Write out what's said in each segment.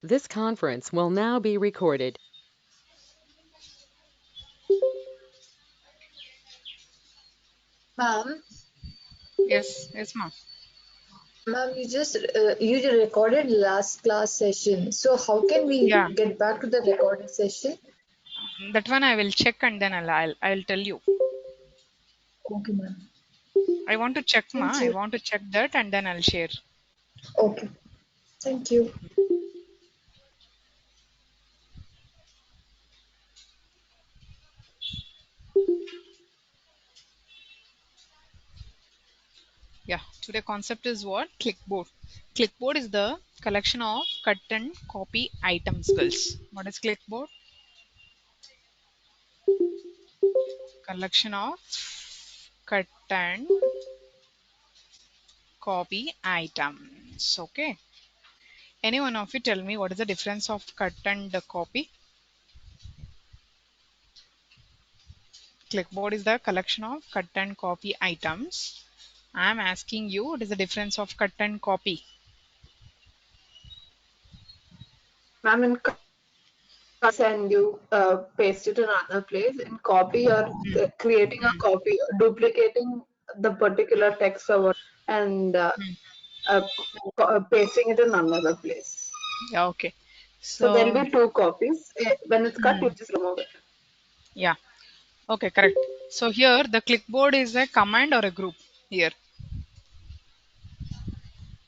This conference will now be recorded. Ma'am, Yes, yes, ma'am. ma'am, you recorded last class session. So how can we Yeah, get back to the recorded session? that one I will check and then I'll tell you. Okay, ma'am. I want to check, ma. Thank I you. want to check that and then I'll share. Okay. Thank you. Yeah, today concept is what? Clickboard. Clickboard is the collection of cut and copy items, girls. What is clickboard? Collection of cut and copy items. Okay. Any one of you tell me what is the difference of cut and copy? Clipboard is the collection of cut and copy items. I am asking you what is the difference of cut and copy? Ma'am, in cuts and you paste it in another place. In copy, you're Hmm. creating a Hmm. copy, duplicating the particular text or what, and Hmm. uh, pasting it in another place. Yeah, okay. So there'll So, be two copies. When it's cut, hmm, you just remove it. yeah, okay, correct. So here the clipboard is a command or a group. Here,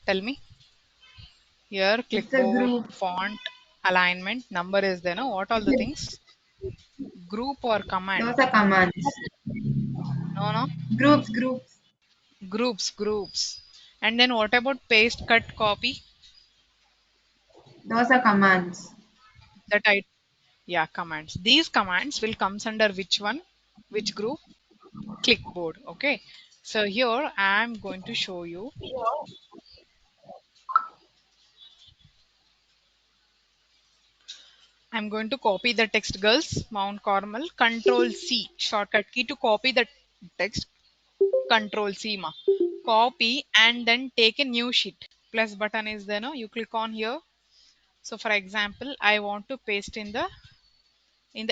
tell me. Here, It's a clipboard, group. font, alignment, number is there. No, what all It's the a, things? Group or command? Those are commands. No, no. Groups. Groups. And then what about paste, cut, copy? Those are commands. That I Yeah, commands. These commands will comes under which one? Which group? Clipboard. Okay. So here I am going to show you. I'm going to copy the text, girls. Mount Carmel. Control C. Shortcut key to copy the text. Control C, ma. Copy and then take a new sheet. Plus button is there. No, you click on here. So for example, I want to paste in the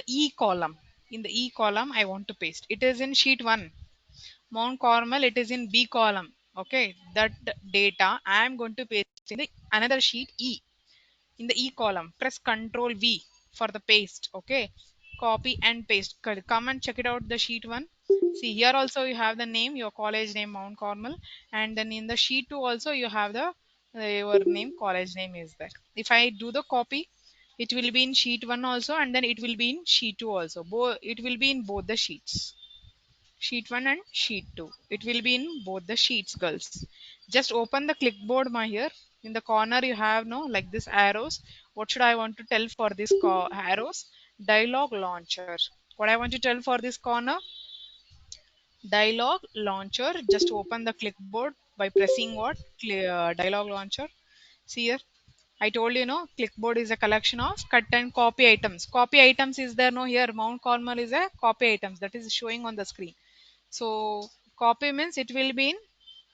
E column. In the E column, I want to paste. It is in sheet one. Mount Carmel, it is in B column. Okay, that data I am going to paste in the another sheet E. In the E column, press Control V for the paste. Okay, copy and paste. Come and check it out. The sheet one. See here also you have the name, your college name, Mount Carmel, and then in the sheet two also you have the your name, college name is there. If I do the copy, it will be in sheet one also, and then it will be in sheet two also. It will be in both the sheets. Sheet 1 and sheet 2. It will be in both the sheets, girls. Just open the clipboard, my here. In the corner, you have no like this arrows. What should I want to tell for this arrows? Dialog launcher. What I want to tell for this corner? Dialog launcher. Just open the clipboard by pressing what? Dialog launcher. See here. I told you, no, clipboard is a collection of cut and copy items. Copy items is there, no, here. Mount Carmel is a copy items that is showing on the screen. So copy means it will be in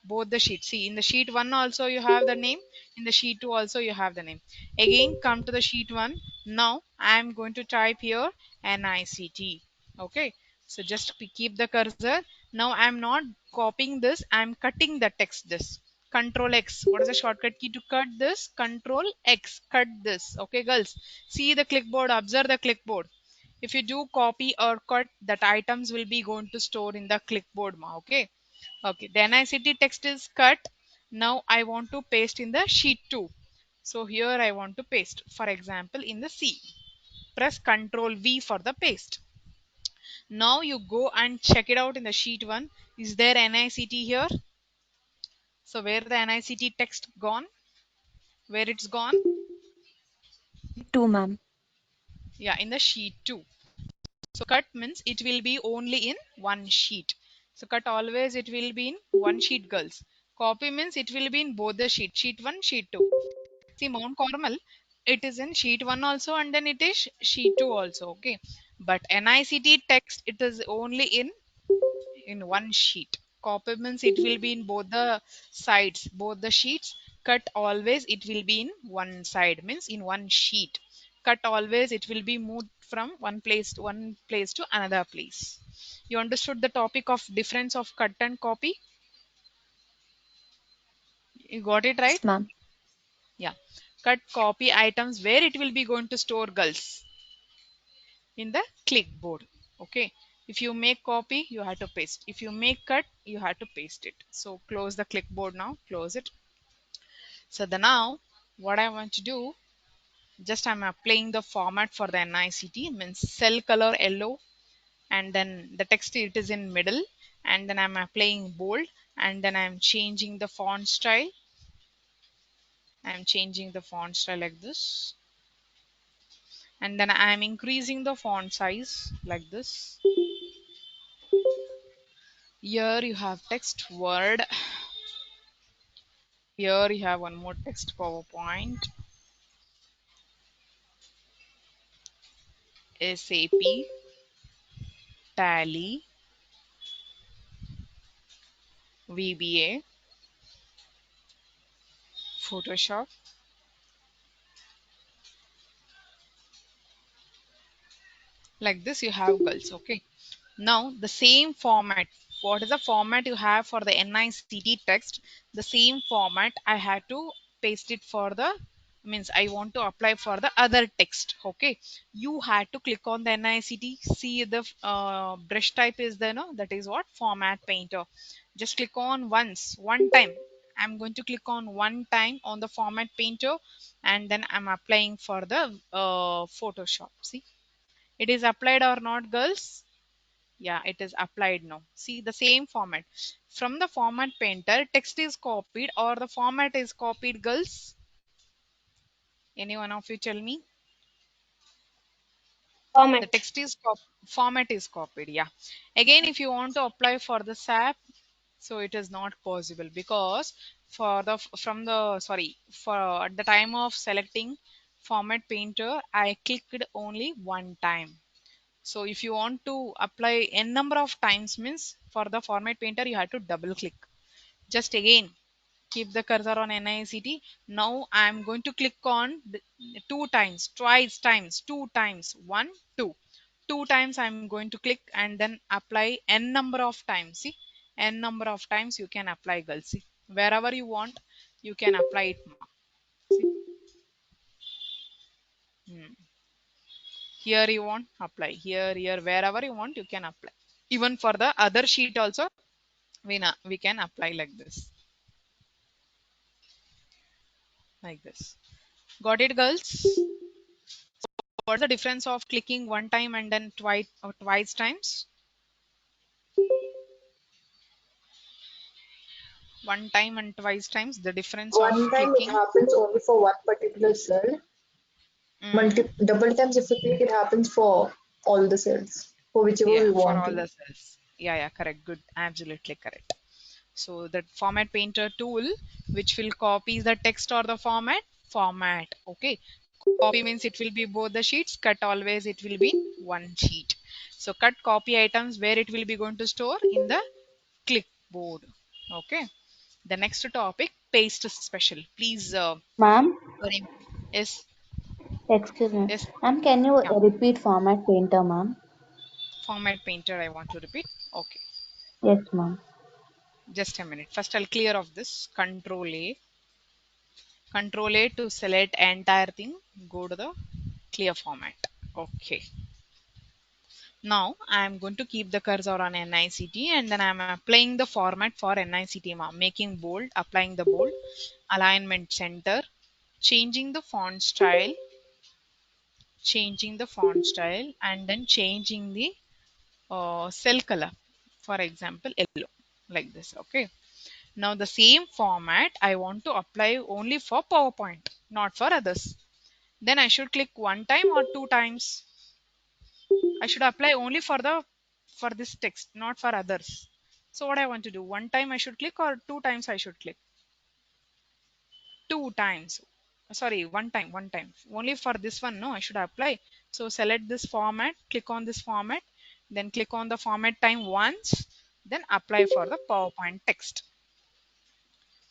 both the sheets. See, in the sheet one also you have the name. In the sheet two also you have the name. Again, come to the sheet one. Now I am going to type here NICT. Okay. So just keep the cursor. Now I am not copying this. I am cutting the text. This Control X. What is the shortcut key to cut this? Control X. Cut this. Okay, girls. See the clipboard. Observe the clipboard. If you do copy or cut, that items will be going to store in the clipboard, ma. Okay. Okay, the NICT text is cut. Now I want to paste in the sheet 2. So here I want to paste, for example, in the C. Press Ctrl V for the paste. Now you go and check it out in the sheet 1. Is there NICT here? So where the NICT text gone? Where it's gone? Two, ma'am. Yeah, in the sheet 2. So cut means it will be only in one sheet. So cut always it will be in one sheet, girls. Copy means it will be in both the sheet. Sheet 1, sheet 2. See, Mount Carmel, it is in sheet 1 also and then it is sheet 2 also. Okay. But NICT text, it is only in one sheet. Copy means it will be in both the sides, both the sheets. cut always it will be in one side, means in one sheet. Cut always it will be moved from one place to another place. You understood the topic of difference of cut and copy? You got it right? Yes, ma'am. Yeah. Cut copy items where it will be going to store girls in the clipboard. Okay. If you make copy, you have to paste. If you make cut, you have to paste it. So close the clipboard now. Close it. So the now what I want to do, just I'm applying the format for the NICT, means cell color yellow, and then the text it is in middle, and then I'm applying bold, and then I'm changing the font style. I'm changing the font style like this, and then I'm increasing the font size like this. Here you have text word. Here you have one more text PowerPoint, SAP, Tally, VBA, Photoshop. Like this you have girls. Okay. Now the same format. What is the format you have for the NICT text? The same format I had to paste it for the, means I want to apply for the other text. Okay. You had to click on the NICT. See the brush type is there, no? That is what? Format Painter. Just click on once, one time. I'm going to click on one time on the Format Painter, and then I'm applying for the Photoshop. See, it is applied or not, girls? Yeah, it is applied now. See the same format. From the Format Painter, text is copied or the format is copied, girls? Any one of you tell me? The Format. text is format is copied. Yeah. Again, if you want to apply for the SAP, so it is not possible because for the from the sorry for at the time of selecting Format Painter, I clicked only one time. So if you want to apply n number of times, means for the Format Painter you have to double click. Just again keep the cursor on NICT. Now I am going to click on the two times, twice times, two times, one, two. Two times I am going to click and then apply n number of times. See, n number of times you can apply, girls. See, wherever you want, you can apply it. See, hmm. Here you want apply, here wherever you want you can apply. Even for the other sheet also we can apply like this, like this. Got it, girls? What's the difference of clicking one time and then twice or twice times? One time and twice times, the difference of One time it clicking. happens only for one particular cell. Mm, Double times if you click, it happens for all the cells, for whichever yeah, we for want all to. the cells. Yeah, correct. Good. Absolutely correct. So the Format Painter tool, which will copy the text or the format. Okay. Copy means it will be both the sheets. Cut always it will be one sheet. So cut copy items where it will be going to store in the clipboard. Okay. The next topic, paste special. Please, Ma'am, sorry. Yes, excuse me. yes, Ma'am, can you yeah. repeat Format Painter, ma'am? Format Painter, I want to repeat. Okay, Yes, ma'am. just a minute. First, I'll clear off this. Control A to select entire thing. Go to the clear format. Okay. Now I'm going to keep the cursor on NICT and then I'm applying the format for NICT, making bold, applying the bold, alignment center, changing the font style, and then changing the cell color, for example yellow, like this. Okay, now the same format I want to apply only for PowerPoint, not for others. Then I should click one time or two times. I should apply only for the for this text, not for others. So what I want to do, one time I should click or two times I should click? Two times. Sorry, one time only for this one. No, I should apply. So select this format, click on this format, then click on the format time once, then apply for the PowerPoint text.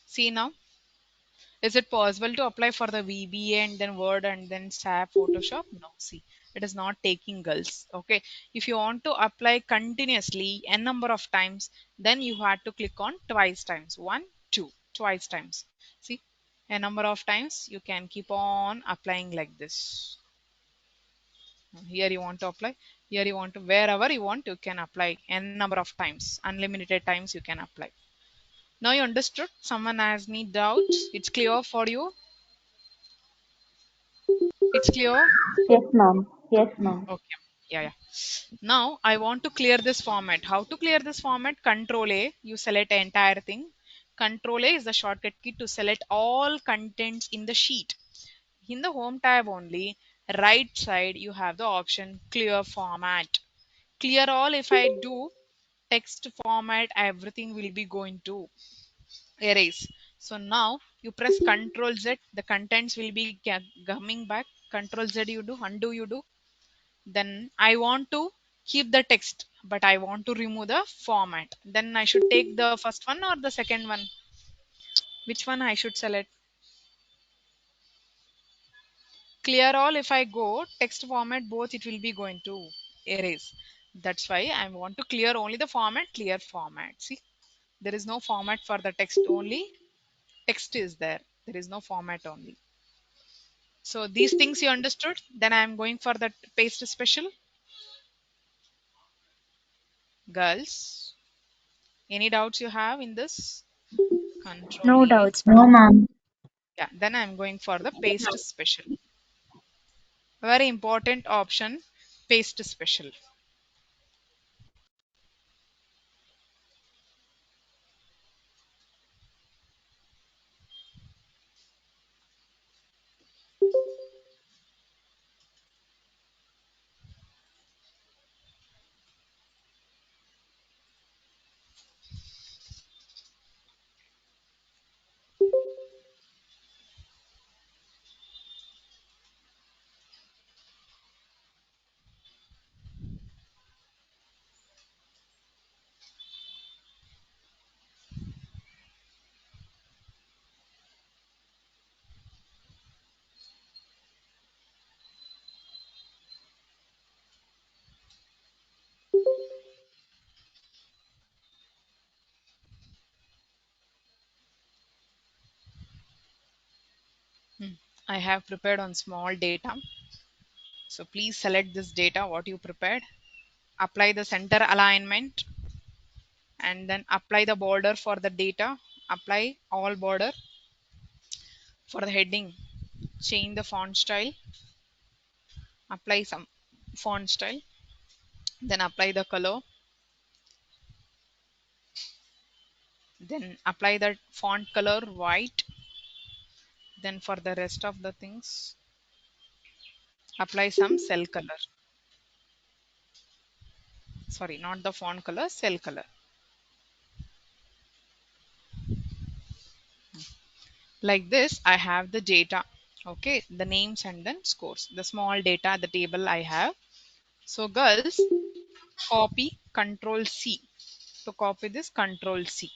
See now, Is it possible to apply for the VBA and then Word and then SAP Photoshop? No, see, it is not taking girls. Okay, if you want to apply continuously n number of times, then you have to click on twice times. One, two, twice times. See, a number of times you can keep on applying like this. Here you want to apply, here you want to, wherever you want, you can apply n number of times, unlimited times you can apply. Now you understood? Someone has any doubts? It's clear for you? It's clear? Yes, ma'am. Yes, ma'am. Okay. Yeah. Now I want to clear this format. How to clear this format? Control A. You select the entire thing. Control A is the shortcut key to select all contents in the sheet. In the home tab only, right side, you have the option clear format. Clear all. If I do text format, everything will be going to erase. So now you press Control Z, the contents will be coming back. Control Z you do, undo you do. Then I want to keep the text, but I want to remove the format. Then I should take the first one or the second one. Which one I should select? Clear all. If I go text format, both it will be going to erase. That's why I want to clear only the format, clear format. See, there is no format for the text, only text is there. There is no format only. So these things you understood. Then I am going for the paste special. Girls, any doubts you have in this? Control No E. doubts, No, ma'am. ma'am. Yeah, then I'm going for the paste special. Very important option, paste special. I have prepared on small data. So please select this data, what you prepared. Apply the center alignment and then apply the border for the data. Apply all border. For the heading, change the font style. Apply some font style. Then apply the color. Then apply the font color white. Then for the rest of the things, apply some cell color. Sorry, not the font color, cell color. Like this, I have the data. Okay, the names and then scores. The small data, the table I have. So girls, copy Control C. To copy this, Control C.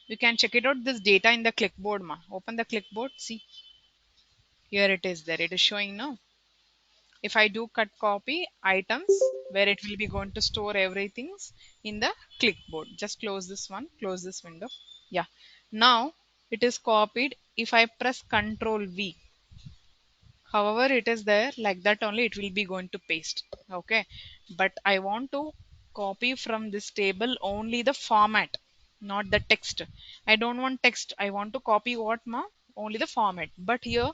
You can check it out this data in the clipboard. Open the clipboard. See, here it is there. It is showing now. If I do cut copy items, where it will be going to store everything in the clipboard. Just close this one, close this window. Yeah. Now it is copied. If I press Control V, however it is there like that only, it will be going to paste. Okay, but I want to copy from this table only the format, not the text. I don't want text, I want to copy what only the format. But here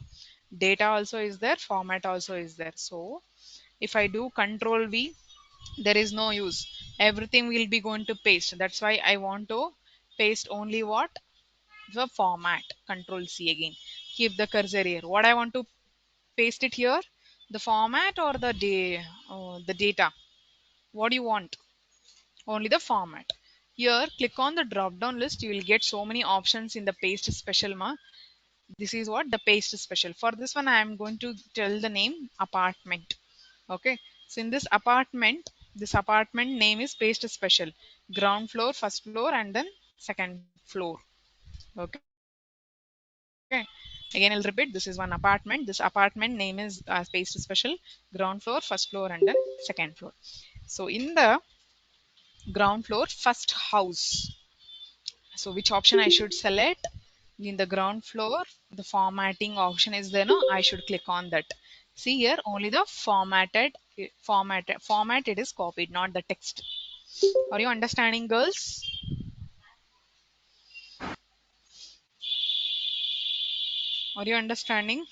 data also is there, format also is there. So if I do Control V, there is no use, everything will be going to paste. That's why I want to paste only what, the format. Control C again, keep the cursor here. What I want to paste it here, the format or the data, what do you want? Only the format. Here click on the drop down list, you will get so many options in the paste special. This is what the paste special. For this one I am going to tell the name apartment. Okay, so in this apartment, this apartment name is paste special. Ground floor, first floor and then second floor. Okay, Again, I'll repeat. This is one apartment. This apartment name is paste special, ground floor, first floor, and then second floor. So in the ground floor, first house. So which option I should select? In the ground floor, the formatting option is there. No, I should click on that. See here, only the format it is copied, not the text. Are you understanding, girls? Are you understanding?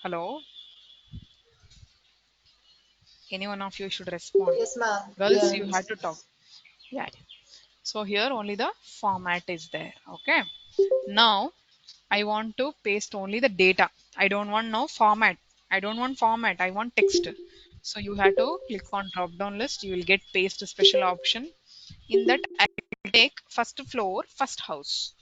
Hello? Any one of you should respond. Yes, ma'am. Girls, you Yes. had to talk. Yeah. So here only the format is there. Okay. Now I want to paste only the data. I don't want no format. I don't want format. I want text. So you have to click on drop down list. You will get paste special option. In that I will take first floor, first house.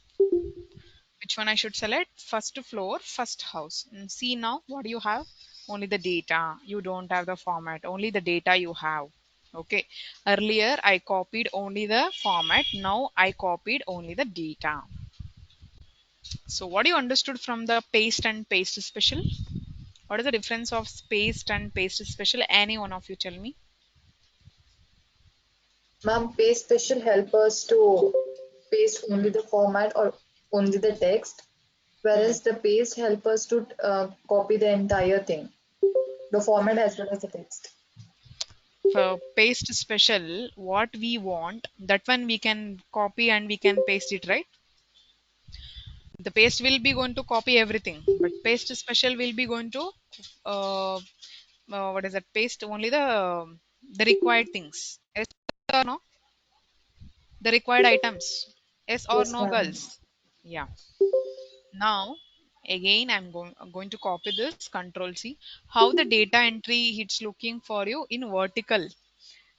Which one I should select? First floor, first house. And see now what do you have? Only the data. You don't have the format. Only the data you have. Okay. Earlier I copied only the format. Now I copied only the data. So what you understood from the paste and paste special? What is the difference of paste and paste special? Any one of you tell me. Ma'am, paste special help us to paste only the format or only the text, whereas the paste help us to copy the entire thing, the format as well as the text. For paste special, what we want, that one we can copy and we can paste it, right? The paste will be going to copy everything, but paste special will be going to uh, what is that? Paste only the required things. Yes or no? The required items. Yes or Yes, no, ma'am. girls? Yeah. Now, again, I'm going to copy this. Control C. How the data entry it's looking for you in vertical.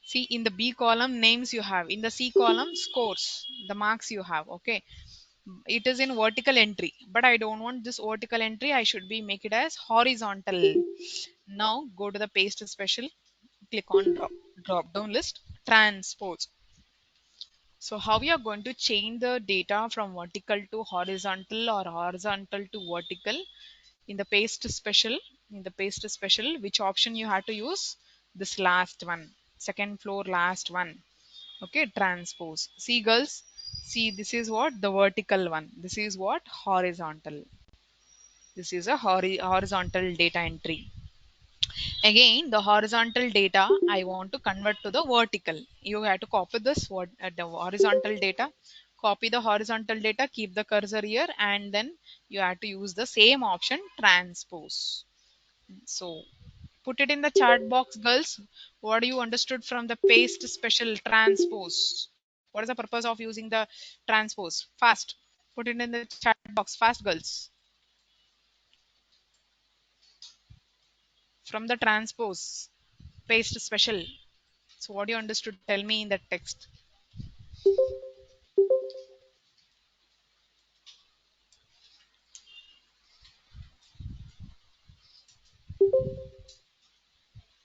See, in the B column, names you have. In the C column, scores, the marks you have. Okay. It is in vertical entry, but I don't want this vertical entry. I should be make it as horizontal. Now go to the paste special. Click on drop down list. Transpose. So how we are going to change the data from vertical to horizontal or horizontal to vertical in the paste special? In the paste special, which option you have to use? This last one, second floor last one. Okay, transpose. See girls, see this is what the vertical one. This is what horizontal. This is a horizontal data entry. Again, the horizontal data I want to convert to the vertical. You have to copy this the horizontal data, copy the horizontal data, keep the cursor here, and then you have to use the same option, transpose. So put it in the chat box, girls. What do you understood from the paste special transpose? What is the purpose of using the transpose? Fast. Put it in the chat box. Fast, girls. From the transpose, paste special. So what you understood? Tell me in that text.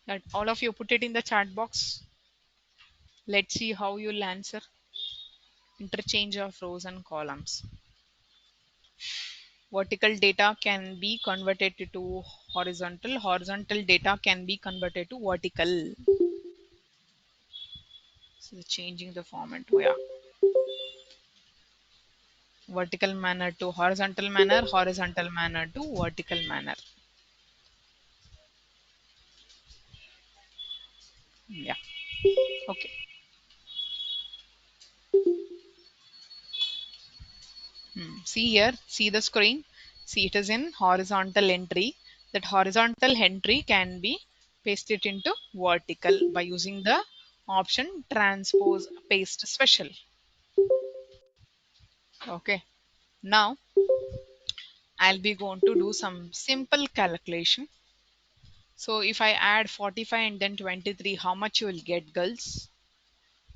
That all of you put it in the chat box. Let's see how you'll answer. Interchange of rows and columns. Vertical data can be converted to horizontal. Horizontal data can be converted to vertical. So changing the format. Oh, yeah. Vertical manner to horizontal manner to vertical manner. Yeah. Okay. See here, see the screen. See, it is in horizontal entry. That horizontal entry can be pasted into vertical by using the option transpose paste special. Okay. Now I'll be going to do some simple calculation. So if I add 45 and then 23, how much you will get, girls?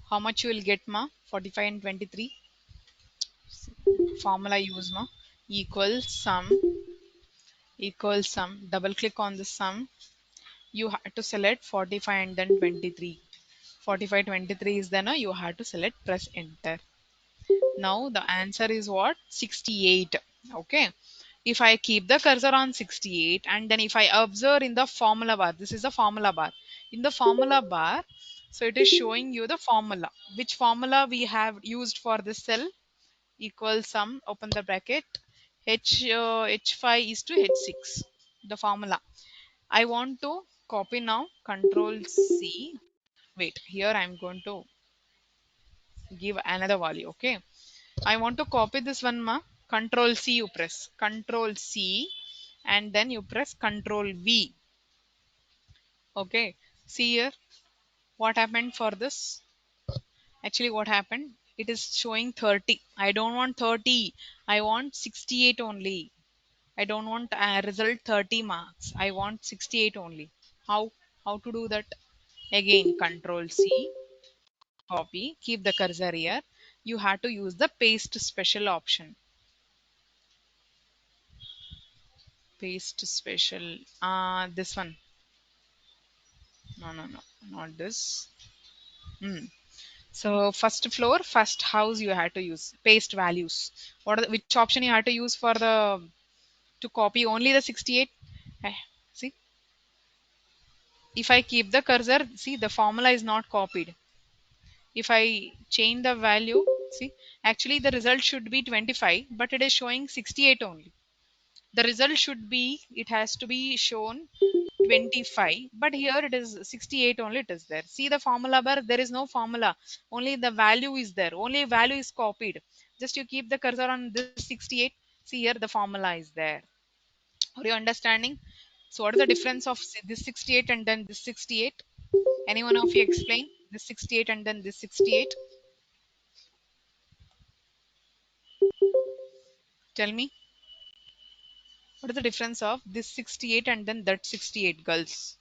How much you will get, ma? 45 and 23. Formula use, ma. Equals sum. Double click on the sum. You have to select 45 and then 23. 45, 23 is then you have to select, press enter. Now the answer is what? 68. Okay. If I keep the cursor on 68 and then if I observe in the formula bar, this is the formula bar. In the formula bar, so it is showing you the formula. Which formula we have used for this cell? Equals sum, open the bracket, H5 is to H6, the formula. I want to copy now, Control C. Wait, here I'm going to give another value. Okay. I want to copy this one, ma. Control C you press. Control C and then you press Control V. Okay. See here what happened for this. Actually, what happened? It is showing 30. I don't want 30. I want 68 only. I don't want result 30 marks. I want 68 only. How? How to do that? Again, Control C, copy, keep the cursor here. You have to use the paste special option. Paste special. This one. No, not this. Hmm. So first floor, first house you had to use paste values. What are which option you had to use for the to copy only the 68? Eh, see, if I keep the cursor, see the formula is not copied. If I change the value, see, actually the result should be 25, but it is showing 68 only. The result should be, it has to be shown 25, but here it is 68 only, it is there. See the formula bar, there is no formula, only the value is there, only value is copied. Just you keep the cursor on this 68, see here the formula is there. Are you understanding? So what is the difference of this 68 and then this 68? Anyone of you explain this 68 and then this 68? Tell me, what is the difference of this 68 and then that 68, girls?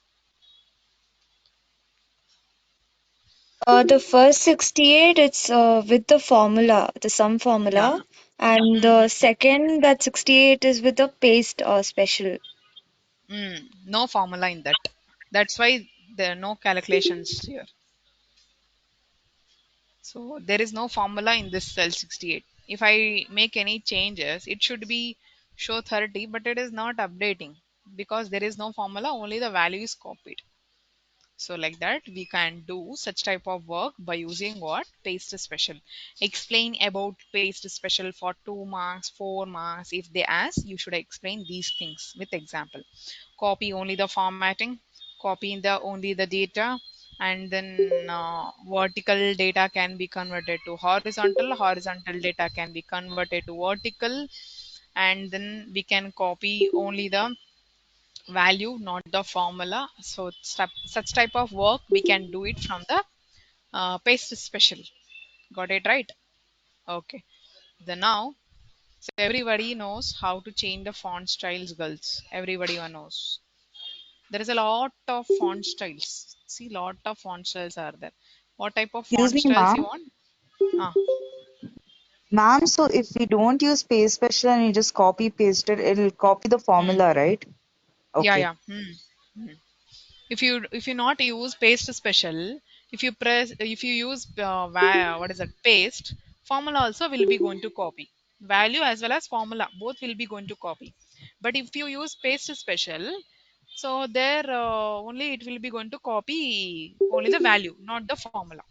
The first 68, it's with the formula, the sum Yeah. formula, and the Mm-hmm. second, that 68 is with the paste special. No formula in that. That's why there are no calculations here. So there is no formula in this cell 68. If I make any changes, it should be show 30, but it is not updating because there is no formula, only the value is copied. So like that, we can do such type of work by using what? Paste special. Explain about paste special for 2 marks, 4 marks. If they ask, you should explain these things with example. Copy only the formatting, copy the only the data, and then vertical data can be converted to horizontal, horizontal data can be converted to vertical, and then we can copy only the value, not the formula. So such type of work we can do it from the paste special. Got it right? Okay. The now, so everybody knows how to change the font styles, girls. Everybody knows. There is a lot of font styles. See, lot of font styles are there. What type of Excuse font me, styles you ma'am. want? Ah, Ma'am, so if we don't use paste special and you just copy paste it, it'll copy the hmm. formula, right? Yeah, Okay. yeah. Hmm. If you not use paste special, if you use what is that paste, formula also will be going to copy, value as well as formula both will be going to copy. But if you use paste special, so there only it will be going to copy only the value, not the formula.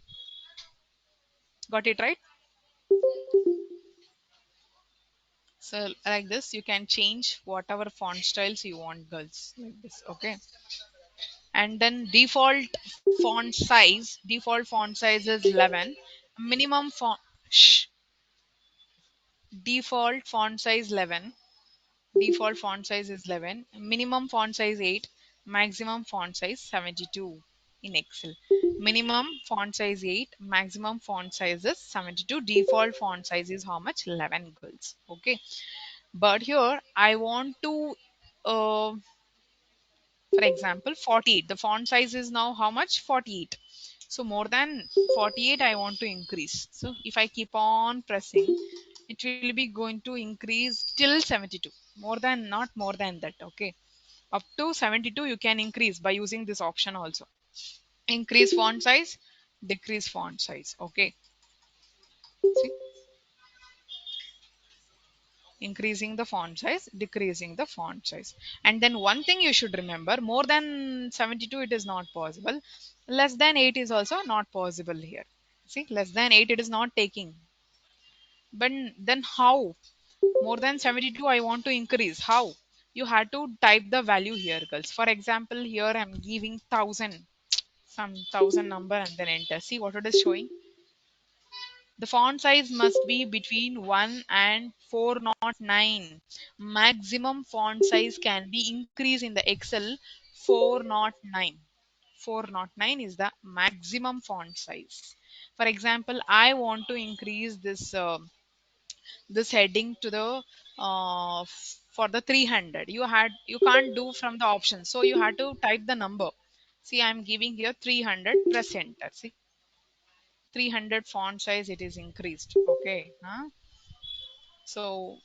Got it right? So like this you can change whatever font styles you want, girls, like this. Okay. And then default size is 11. Minimum font shh, default font size 11. Default font size is 11, minimum font size 8, maximum font size 72 in Excel. Minimum font size 8, maximum font size is 72. Default font size is how much? 11, girls. Okay. But here I want to uh, for example 48, the font size is now how much? 48. So more than 48 I want to increase. So if I keep on pressing, it will be going to increase till 72. More than, not more than that. Okay. Up to 72 you can increase by using this option also. Increase font size, decrease font size. Okay. See, increasing the font size, decreasing the font size. And then one thing you should remember, more than 72 it is not possible, less than 8 is also not possible here. See, less than 8 it is not taking. But then how? More than 72 I want to increase. How? You had to type the value here, girls. For example, here I'm giving 1000, some 1000 number, and then enter. See what it is showing. The font size must be between 1 and 409. Maximum font size can be increased in the Excel 409. 409 is the maximum font size. For example, I want to increase this heading to the for the 300. You can't do from the option, so you had to type the number. See, I'm giving here 300. Press enter. See, 300 font size it is increased. Okay, huh? So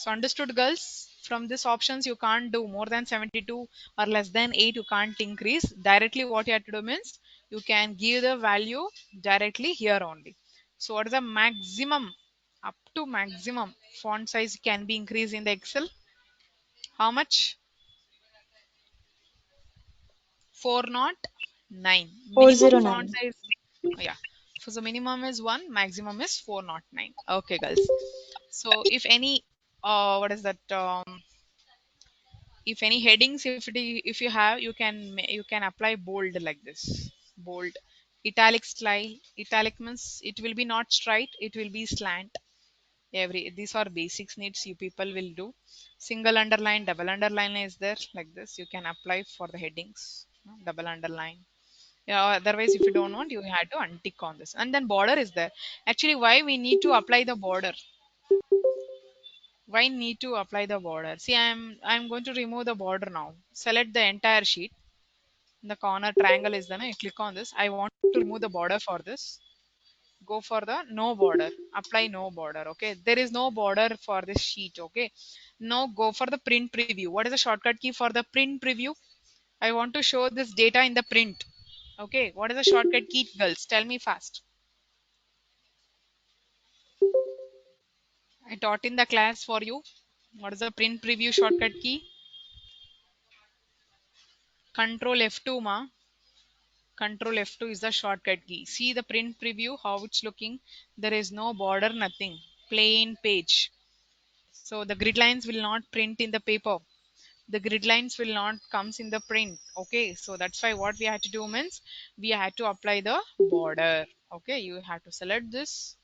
understood, girls? From these options you can't do more than 72 or less than 8, you can't increase directly. What you have to do means you can give the value directly here only. So what is the maximum, up to maximum font size can be increased in the Excel? How much? 409. Minimum font 409. size, oh yeah, so minimum is 1, maximum is 409. Okay, girls. So if any what is that if any headings, if you have, you can you can apply bold like this. Bold, italic style. Italic means it will be not straight, it will be slant. Every these are basics needs you people will do. Single underline, double underline is there like this. You can apply for the headings. Double underline. Yeah, otherwise if you don't want, you had to untick on this. And then border is there. Actually, why we need to apply the border? Why need to apply the border? See, I'm going to remove the border now. Select the entire sheet. In the corner triangle is there. I click on this. I want to remove the border for this. Go for the no border. Apply no border. Okay. There is no border for this sheet. Okay. Now go for the print preview. What is the shortcut key for the print preview? I want to show this data in the print. Okay. What is the shortcut key, girls? Tell me fast. I taught in the class for you. What is the print preview shortcut key? Control F2, ma. Control F2 is the shortcut key. See the print preview, how it's looking. There is no border, nothing. Plain page. So the grid lines will not print in the paper. The grid lines will not comes in the print. Okay, so that's why what we had to do means we had to apply the border. Okay, you have to select this.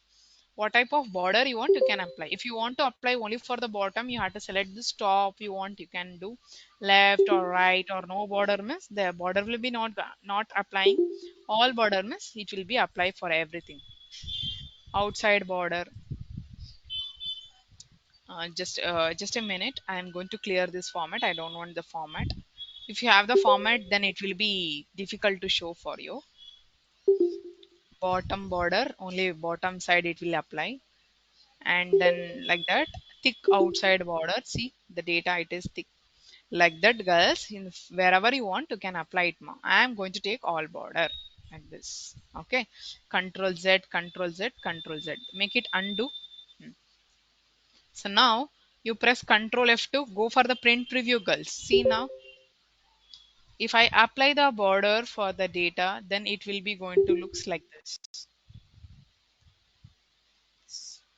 What type of border you want, you can apply. If you want to apply only for the bottom, you have to select this top. You want, you can do left or right, or no border means the border will be not applying. All border means it will be applied for everything. Outside border. Just a minute, I am going to clear this format. I don't want the format. If you have the format, then it will be difficult to show for you. Bottom border, only bottom side it will apply. And then like that, thick outside border. See the data, it is thick like that, girls. In wherever you want, you can apply it. I am going to take all border like this. Okay, control Z, control Z, control Z, make it undo. So now you press control F2, go for the print preview, girls. See now, if I apply the border for the data, then it will be going to looks like this.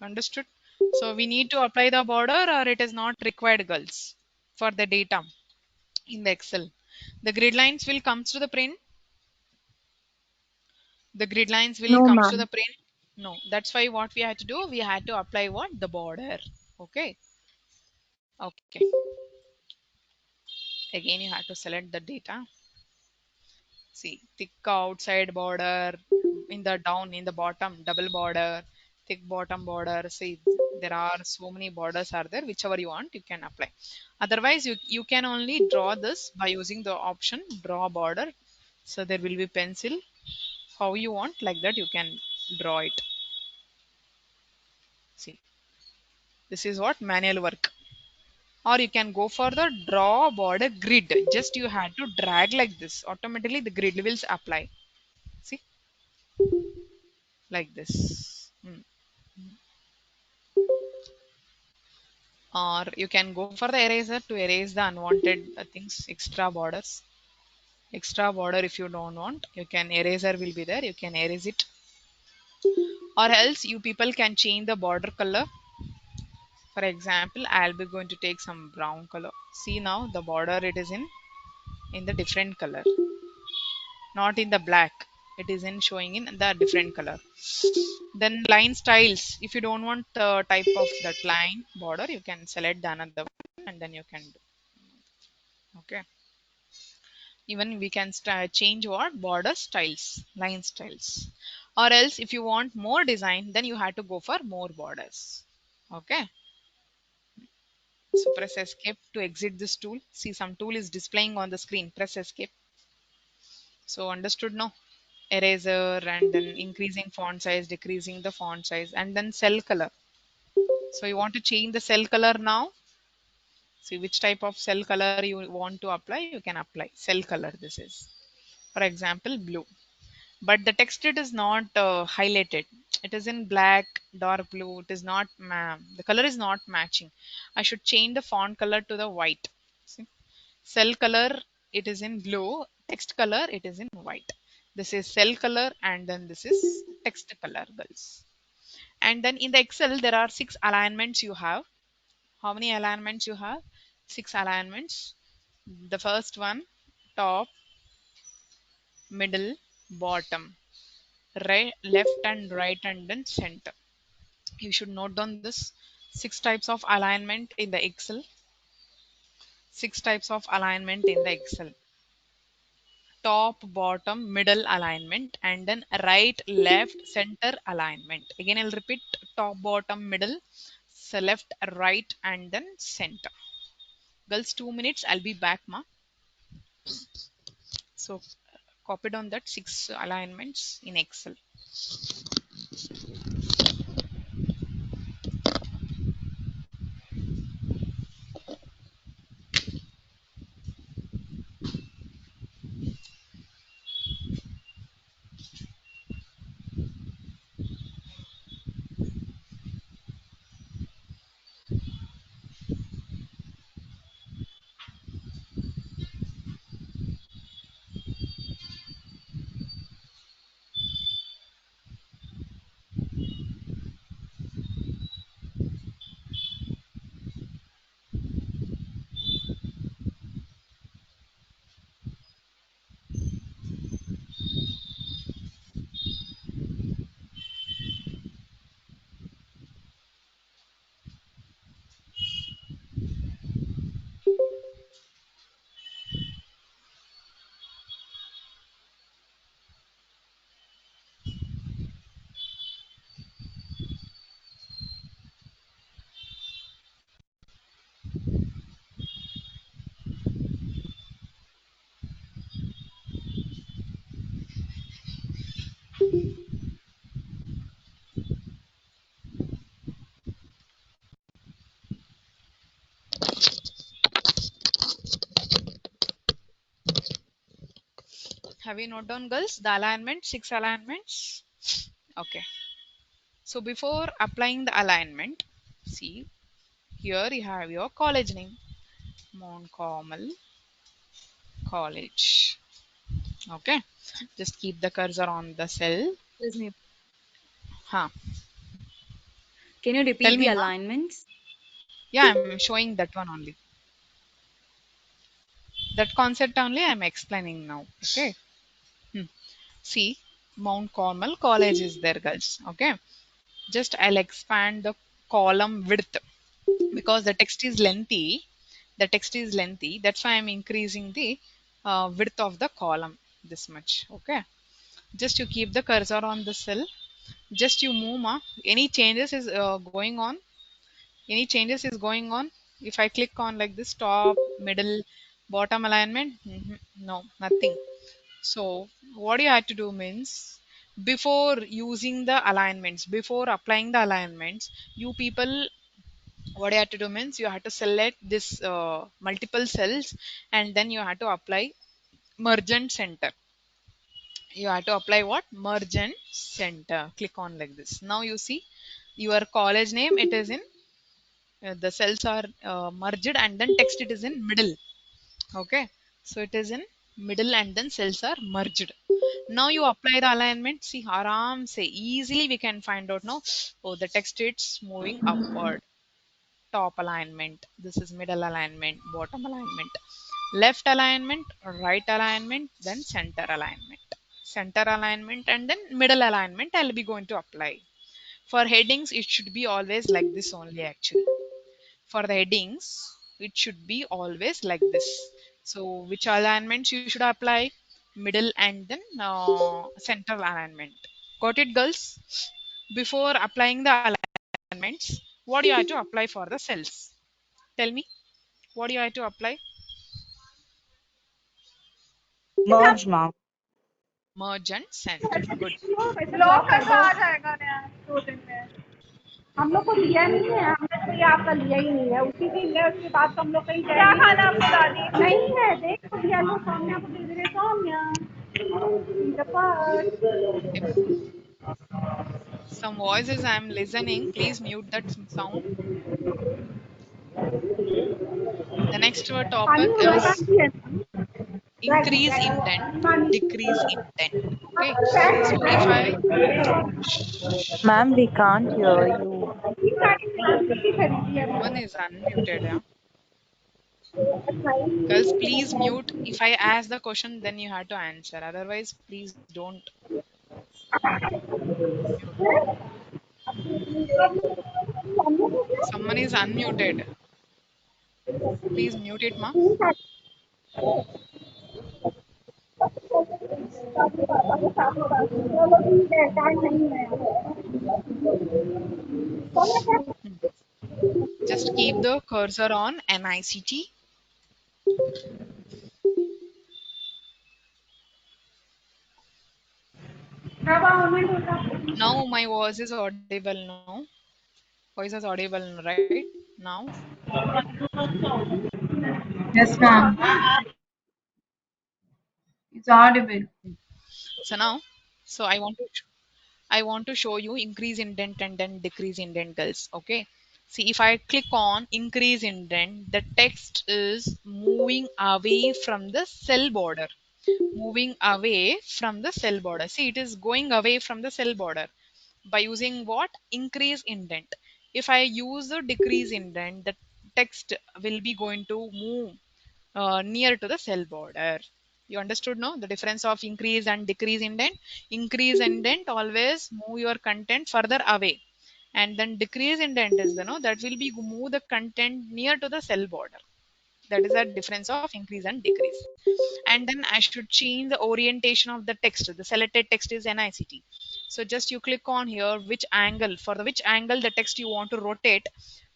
Understood? So we need to apply the border, or it is not required, girls, for the data in the Excel. The grid lines will comes to the print. The grid lines will No, comes to the ma'am. print. No, that's why what we had to do, we had to apply what? The border. Okay. Okay. Again, you have to select the data. See, thick outside border, in the down, in the bottom, double border, thick bottom border. See, there are so many borders are there. Whichever you want, you can apply. Otherwise, you can only draw this by using the option draw border. So there will be pencil. How you want, like that, you can draw it. See, this is what manual work. Or you can go for the draw border grid. Just you had to drag like this. Automatically, the grid will apply. See, like this. or you can go for the eraser to erase the unwanted things, extra border. If you don't want, you can eraser will be there, you can erase it. Or else you people can change the border color. For example, I'll be going to take some brown color. See, now the border, it is in the different color, not in the black. It is in showing in the different color. Then line styles, if you don't want the type of that line border, you can select the another one and then you can do. Okay, even we can change what border styles, line styles. Or else if you want more design, then you have to go for more borders. Okay, so press escape to exit this tool. See, some tool is displaying on the screen. Press escape. So understood now? Eraser and then increasing font size, decreasing the font size, and then cell color. So you want to change the cell color now. See which type of cell color you want to apply. You can apply cell color. This is, for example, blue. But the text, it is not highlighted. It is in black, dark blue. It is not the color is not matching. I should change the font color to the white. See? Cell color, it is in blue. Text color, it is in white. This is cell color and then this is text color, girls. And then in the Excel, there are 6 alignments you have. How many alignments you have? 6 alignments. The first one, top, middle, bottom, right, left and right, and then center. You should note down this 6 types of alignment in the Excel. 6 types of alignment in the Excel. Top, bottom, middle alignment, and then right, left, center alignment. Again, I'll repeat: top, bottom, middle, so left, right, and then center. Girls, 2 minutes. I'll be back, ma. So copied on that 6 alignments in Excel. Have you noted down, girls, the alignment, 6 alignments? Okay. So before applying the alignment, see, here you have your college name, Mount Carmel College. Okay. Just keep the cursor on the cell. Excuse me. Huh. Can you Tell repeat the me, ma. alignments? Yeah, I'm showing that one only. That concept only I'm explaining now. Okay. See, Mount Carmel College is there, guys. Okay. Just I'll expand the column width because the text is lengthy. The text is lengthy. That's why I'm increasing the width of the column this much. Okay. Just you keep the cursor on the cell. Just you move, ma. Any changes is going on. Any changes is going on. If I click on like this, top, middle, bottom alignment, no, nothing. So what you had to do means, before using the alignments, before applying the alignments, you people, what you have to do means, you have to select this multiple cells and then you have to apply merge and center. You have to apply what? Merge and center. Click on like this. Now you see your college name, it is in the cells are merged, and then text it is in middle. Okay, so it is in middle and then cells are merged. Now you apply the alignment. See, aram say easily we can find out now. Oh, the text it's moving upward. Top alignment, this is middle alignment, bottom alignment, left alignment, right alignment, then center alignment. Center alignment and then middle alignment I'll be going to apply. For headings it should be always like this only actually. For the headings it should be always like this. So which alignments you should apply? Middle and then center alignment. Got it, girls? Before applying the alignments, what do you have to apply for the cells? Tell me, what do you have to apply? Merge, ma'am. Merge and center. Good. Block कर दो आ जाएगा नया 2 दिन में हम लोग को लिया नहीं है हमने तो ये आपका लिया ही नहीं है उसी दिन लिया उसके बाद तो हम लोग कहीं क्या खाना आपको दादी नहीं है देख तो लिया लो सौम्या को दे दे रहे Saumya Some voices I am listening. Please mute that sound. The next word topic is increase intent, decrease intent. Okay. So if I Ma'am, we can't hear you. one is unmuted, yeah. Girls, please mute. If I ask the question, then you have to answer. Otherwise, please don't. Someone is unmuted. Please mute it, ma. Just keep the cursor on NICT. Now my voice is audible now. Voice is audible right now. Yes, ma'am. It's audible. So now, so I want to show you increase indent and then decrease indent, girls. Okay. See, if I click on increase indent, the text is moving away from the cell border. Moving away from the cell border. See, it is going away from the cell border by using what? Increase indent. If I use the decrease indent, the text will be going to move near to the cell border. You understood, no? The difference of increase and decrease indent. Increase indent always move your content further away, and then decrease indent is the no that will be move the content near to the cell border. That is the difference of increase and decrease. And then I should change the orientation of the text. The selected text is NICT. So just you click on here which angle, for the which angle the text you want to rotate,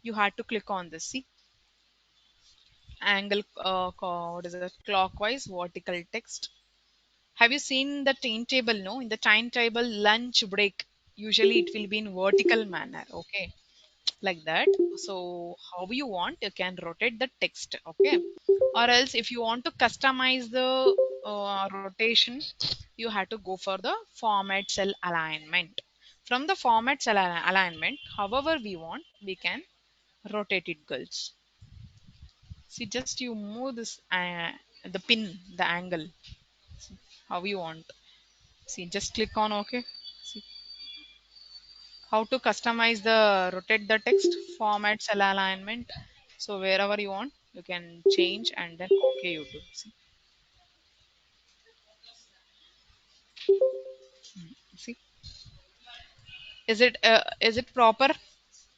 you have to click on this. See, angle what is it, clockwise vertical text. Have you seen the timetable? No, in the timetable lunch break usually it will be in vertical manner. Okay, like that. So how you want, you can rotate the text. Okay, or else if you want to customize the rotation, you have to go for the format cell alignment. From the format cell alignment, however we want, we can rotate it, girls. See, just you move this the pin, the angle, how you want. See, just click on OK. See how to customize the rotate the text, format cell alignment. So wherever you want, you can change and then OK you do. See, is it proper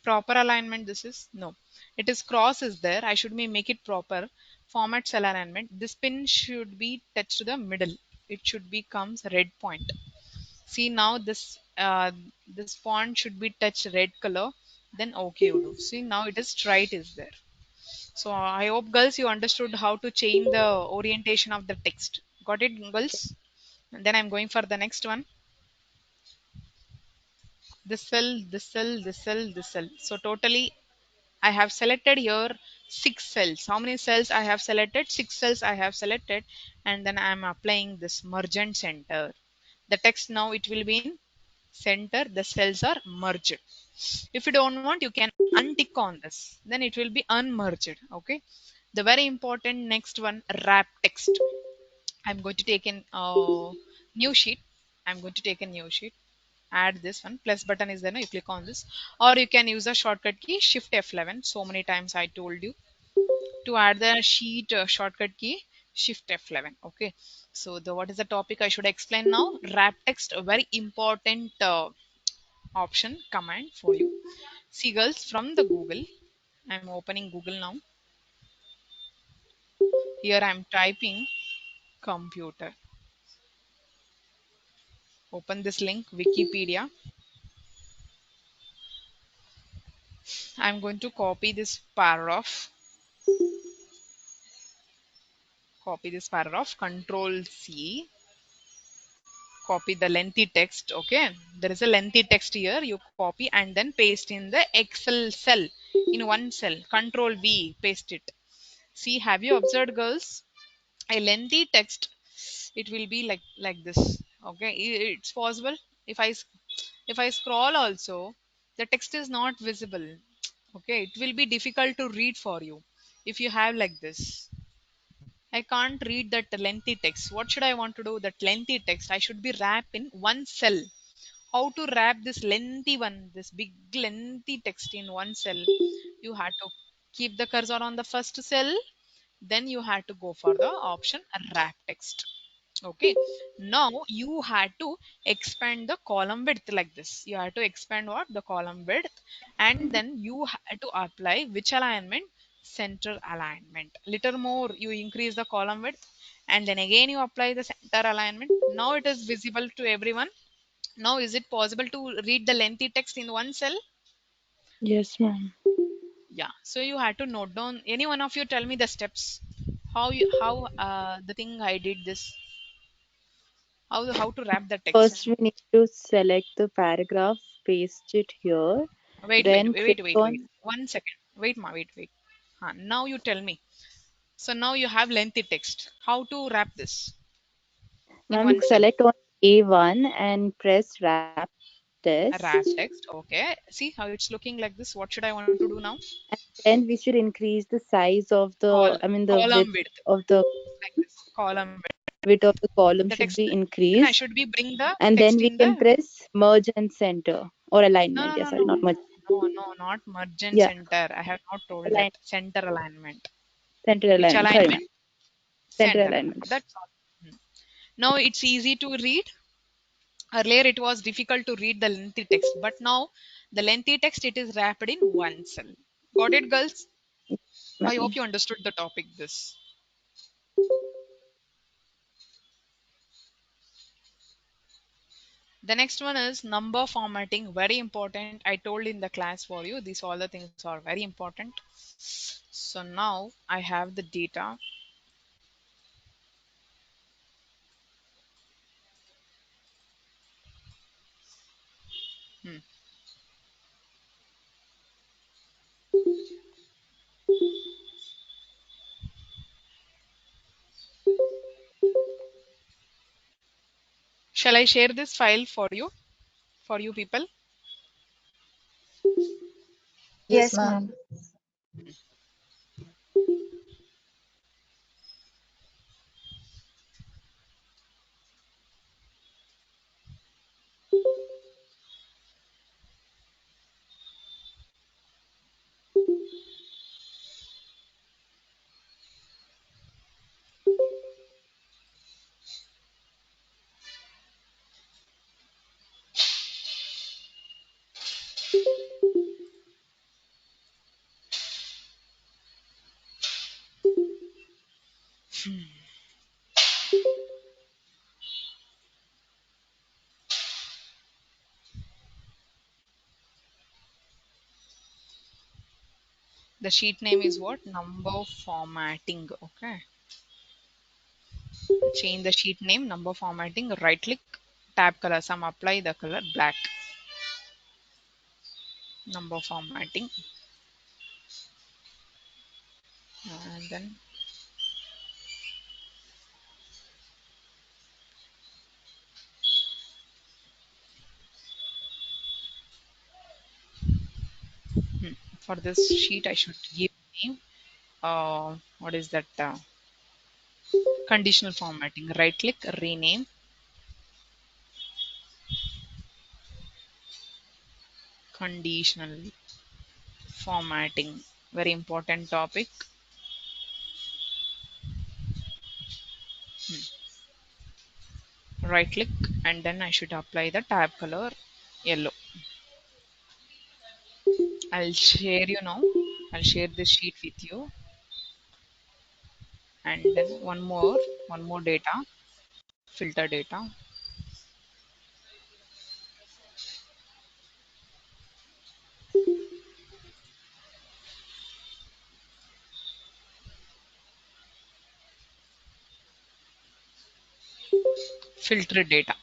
alignment? This is no, it is cross is there. I should make it proper. Format cell alignment, this pin should be touched to the middle. It should becomes red point. See, now this font should be touched red color, then okay you do. See, now it is straight is there. So I hope, girls, you understood how to change the orientation of the text. Got it, girls? And then I'm going for the next one. This cell, this cell, this cell, this cell. So totally I have selected here 6 cells. How many cells I have selected? 6 cells I have selected, and then I am applying this merge and center. The text now it will be in center. The cells are merged. If you don't want, you can untick on this. Then it will be unmerged. Okay. The very important next one, wrap text. I'm going to take an new sheet. I'm going to take a new sheet. Add this one. Plus button is there. No? You click on this, or you can use the shortcut key Shift F11. So many times I told you to add the sheet shortcut key Shift F11. Okay. So the what is the topic I should explain now? Wrap text, a very important option command for you. See girls, from the Google, I'm opening Google now. Here I'm typing computer. Open this link, Wikipedia. I'm going to copy this paragraph. Copy this paragraph. Control C. Copy the lengthy text. Okay. There is a lengthy text here. You copy and then paste in the Excel cell. In one cell. Control V. Paste it. See, have you observed, girls? A lengthy text, it will be like this. Okay. It's possible. If I if I scroll also, the text is not visible. Okay. It will be difficult to read for you if you have like this. I can't read that lengthy text. What should I want to do? That lengthy text, I should be wrapped in one cell. How to wrap this lengthy one, this big lengthy text in one cell? You had to keep the cursor on the first cell, then you had to go for the option wrap text. Okay. Now you had to expand the column width like this. You had to expand what? The column width, and then you had to apply which alignment? Center alignment. Little more, you increase the column width, and then again you apply the center alignment. Now it is visible to everyone. Now is it possible to read the lengthy text in one cell? Yes, ma'am. Yeah. So you had to note down. Any one of you tell me the steps. How the thing I did this. How to wrap the text. First, we need to select the paragraph, paste it here, then click Wait. on, 1 second. Wait. Now you tell me. So now you have lengthy text. How to wrap this in ma'am, you one cell? select on A1 and press wrap Wrap text. text. Okay. See how it's looking like this. What should I want to do now? And then we should increase the size of Col the column width width of the like this. Column width of the column the should text. be Then I increased. should be bring the And then text we in the can press merge and center or no alignment. no Yeah, no sorry, no not merge. no not merge and Yeah, center. I have not told that align center alignment. center Which alignment. Sorry, alignment? ma'am. Center Center alignment. alignment. That's all. Hmm. Now it's easy to read. Earlier it was difficult to read the lengthy text, but now the lengthy text it is wrapped in one cell. Got it, girls? I hope Ma'am. you understood the topic. This. The next one is number formatting. Very important. I told in the class for you. These all the things are very important. So now I have the data. Hmm. Shall I share this file for you people? Yes, Yes, ma'am. ma'am. The sheet name is what? Number formatting. Okay. Change the sheet name, number formatting, right click, tab color sum, apply the color black. Number formatting, and then for this sheet I should give name. What is that? Conditional formatting. Right click, rename. Conditional formatting. Very important topic. Right click, and then I should apply the tab color yellow. I'll share you now. I'll share this sheet with you. And then one more data, filter data. Filter data.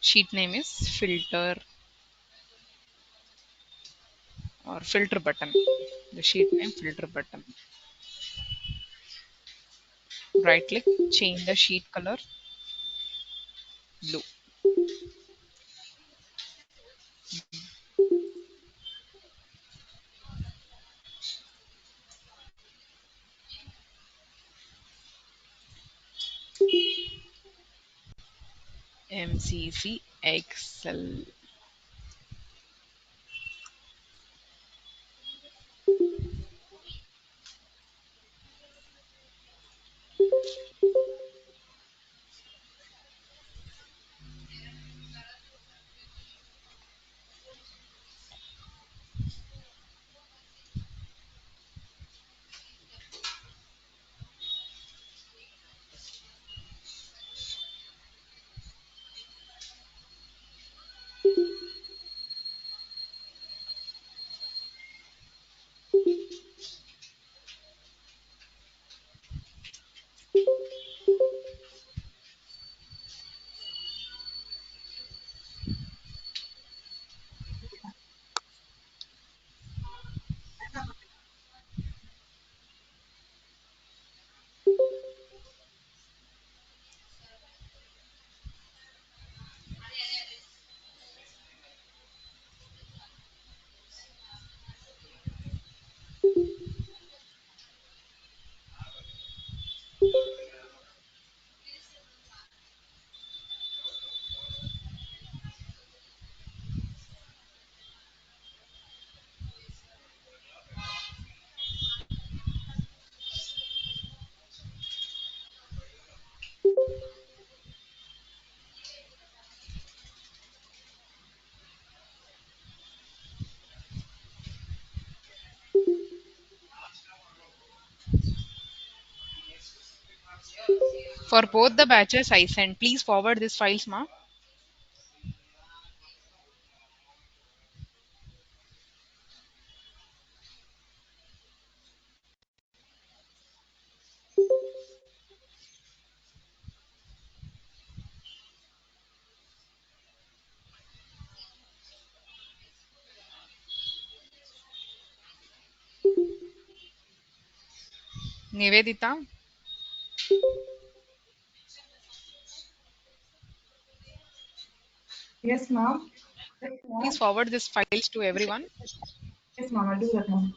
Sheet name is filter or filter button. The sheet name filter button. Right click, change the sheet color blue. MCC Excel. For both the batches I sent, please forward these files, ma. Nivedita, Yes, ma'am. please forward these files to everyone. Yes, ma'am. I'll do that, ma'am.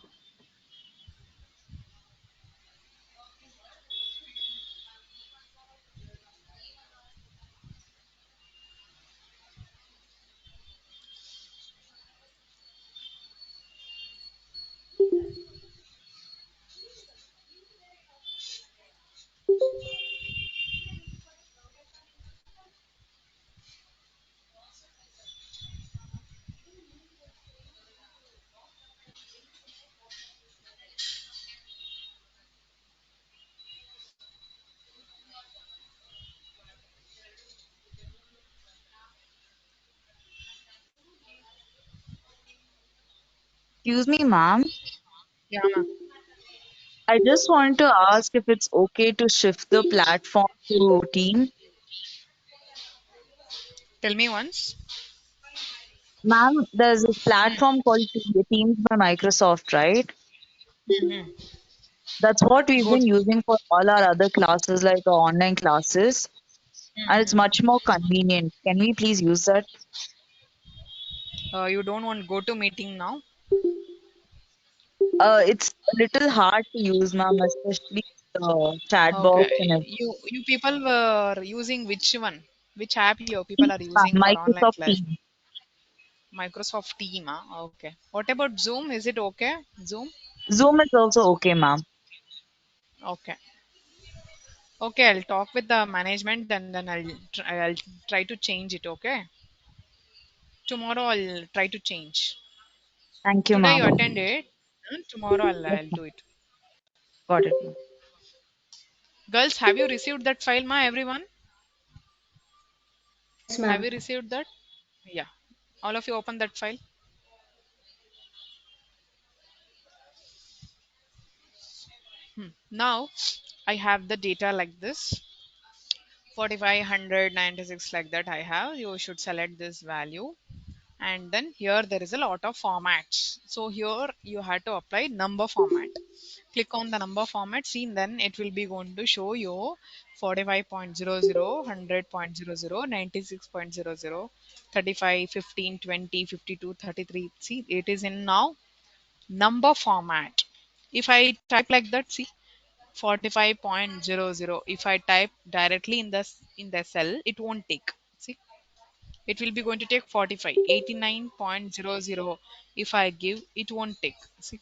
Excuse me, ma'am. Yeah, ma'am. I just want to ask if it's okay to shift the platform to Team. Tell me once. Ma'am, there's a platform called Teams by Microsoft, right? Mm-hmm. That's what we've Go. been using for all our other classes, like our online classes, and it's Mm-hmm. much more convenient. Can we please use that? You don't want go to meeting now? It's a little hard to use, ma'am, especially the chat box Okay, and you people were using which one? Which app your people are everything. using for online Microsoft class? Teams. Microsoft Team, ah? Okay. What about Zoom? Is it okay? Zoom? Zoom is also okay, ma'am. Okay. Okay, I'll talk with the management and then I'll try to change it, okay? Tomorrow I'll try to change. Thank you, Today ma'am. you attended, tomorrow Yes, I'll ma'am. do it. Got it, ma'am. Girls, have you received that file, ma? Everyone? Yes, Have ma'am. you received that? Yeah. All of you open that file. Now I have the data like this. 4596 like that I have. You should select this value. And then here there is a lot of formats. So here you have to apply number format. Click on the number format. See, then it will be going to show you 45.00, 100.00, 96.00, 35, 15, 20, 52, 33. See, it is in now number format. If I type like that, see, 45.00, if I type directly in the cell, it won't take. See, it will be going to take 45. 89.00, if I give, it won't take. See,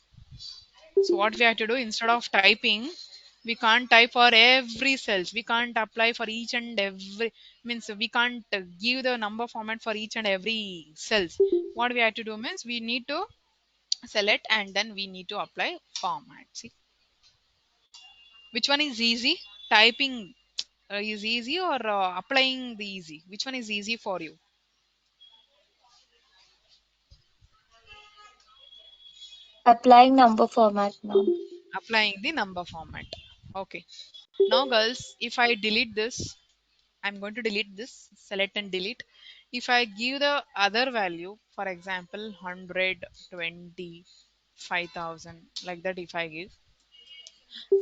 so what we have to do, instead of typing, we can't type for every cells, we can't apply for each and every, means we can't give the number format for each and every cells. What we have to do means we need to select and then we need to apply format. See, which one is easy? Typing is easy, or applying the easy? Which one is easy for you? Applying number format, ma'am. Applying the number format. Okay. Now, girls, if I delete this, I'm going to delete this, select and delete. If I give the other value, for example, 120, 5000, like that, if I give,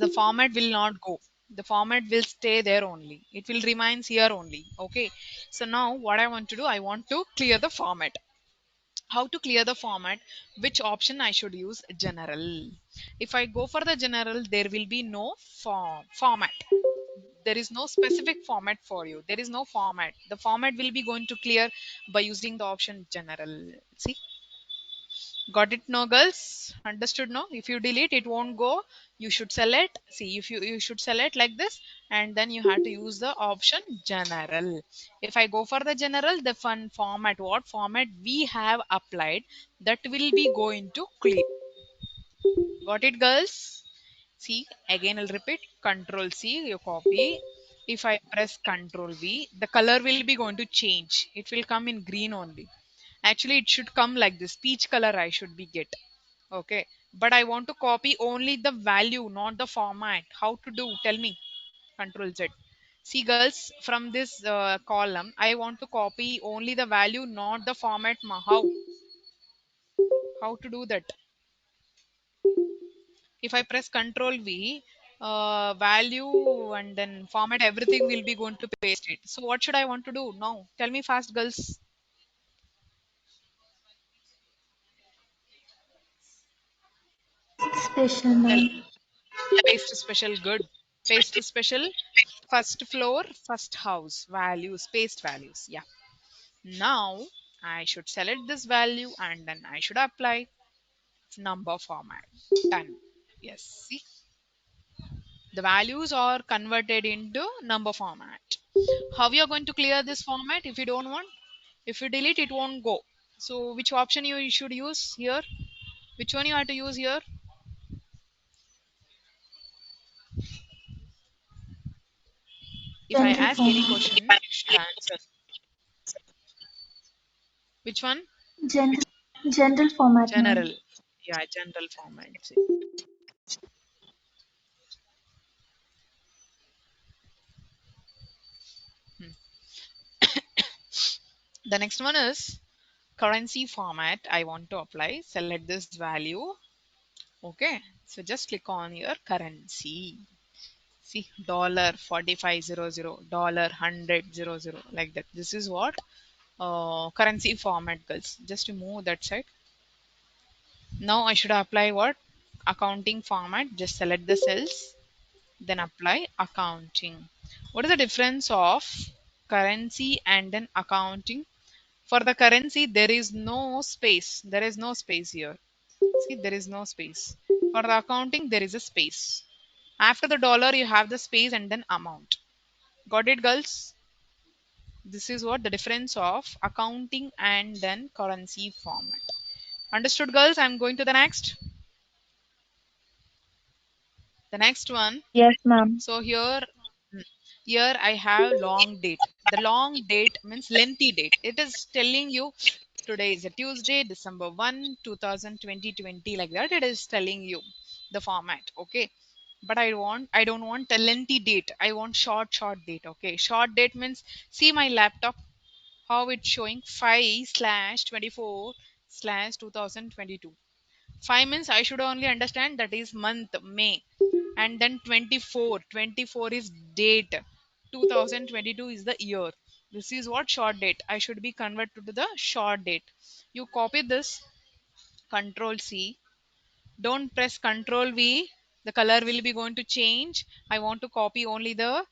the format will not go. The format will stay there only. It will remains here only. Okay. So now what I want to do, I want to clear the format. How to clear the format? Which option I should use? General. If I go for the general, there will be no format. There is no specific format for you. There is no format. The format will be going to clear by using the option general. See, got it? No, girls, understood? No, if you delete, it won't go. You should select. See, if you should select like this, and then you have to use the option general. If I go for the general, the fun format, what format we have applied, that will be going to clear. Got it, girls? See, again I'll repeat, Control C, you copy. If I press Control V, the color will be going to change. It will come in green only. Actually, it should come like this. Peach color I should be get. Okay. But I want to copy only the value, not the format. How to do? Tell me. Control Z. See, girls, from this column, I want to copy only the value, not the format. How? How to do that? If I press Control V, value and then format, everything will be going to paste it. So what should I want to do now? Tell me fast, girls. Special, Tell. ma'am. Paste special, good. Paste special, first floor, first house, values, paste values. Yeah. Now I should select this value and then I should apply number format. Done. Yes. See, the values are converted into number format. How you are going to clear this format if you don't want? If you delete, it won't go. So which option you should use here? Which one you have to use here? If I General ask any format. question, you should answer. Which one? General, general format, General. ma'am. Yeah, general format. Hmm. The next one is currency format. I want to apply. Select this value. Okay. So just click on your currency. See, dollar 4500, dollar 100 like that. This is what currency format, girls. Just to move that side. Now I should apply what? accounting format, just select the cells, then apply accounting. What is the difference of currency and then accounting? For the currency, there is no space. There is no space here. See, there is no space. For the accounting, there is a space. After the dollar, you have the space and then amount. Got it, girls? This is what the difference of accounting and then currency format. Understood, girls? I'm going to the next. The next one. Yes, ma'am. So here I have long date. The long date means lengthy date. It is telling you today is a Tuesday, December 1, 2020, like that. It is telling you the format. Okay. But I don't want a lengthy date. I want short date. Okay. Short date means, see my laptop, how it's showing 5/24/2022. 5 means I should only understand that is month May, and then 24 is date, 2022 is the year. This is what short date. I should be converted to the short date. You copy this, Control C. Don't press Control V. The color will be going to change. I want to copy only the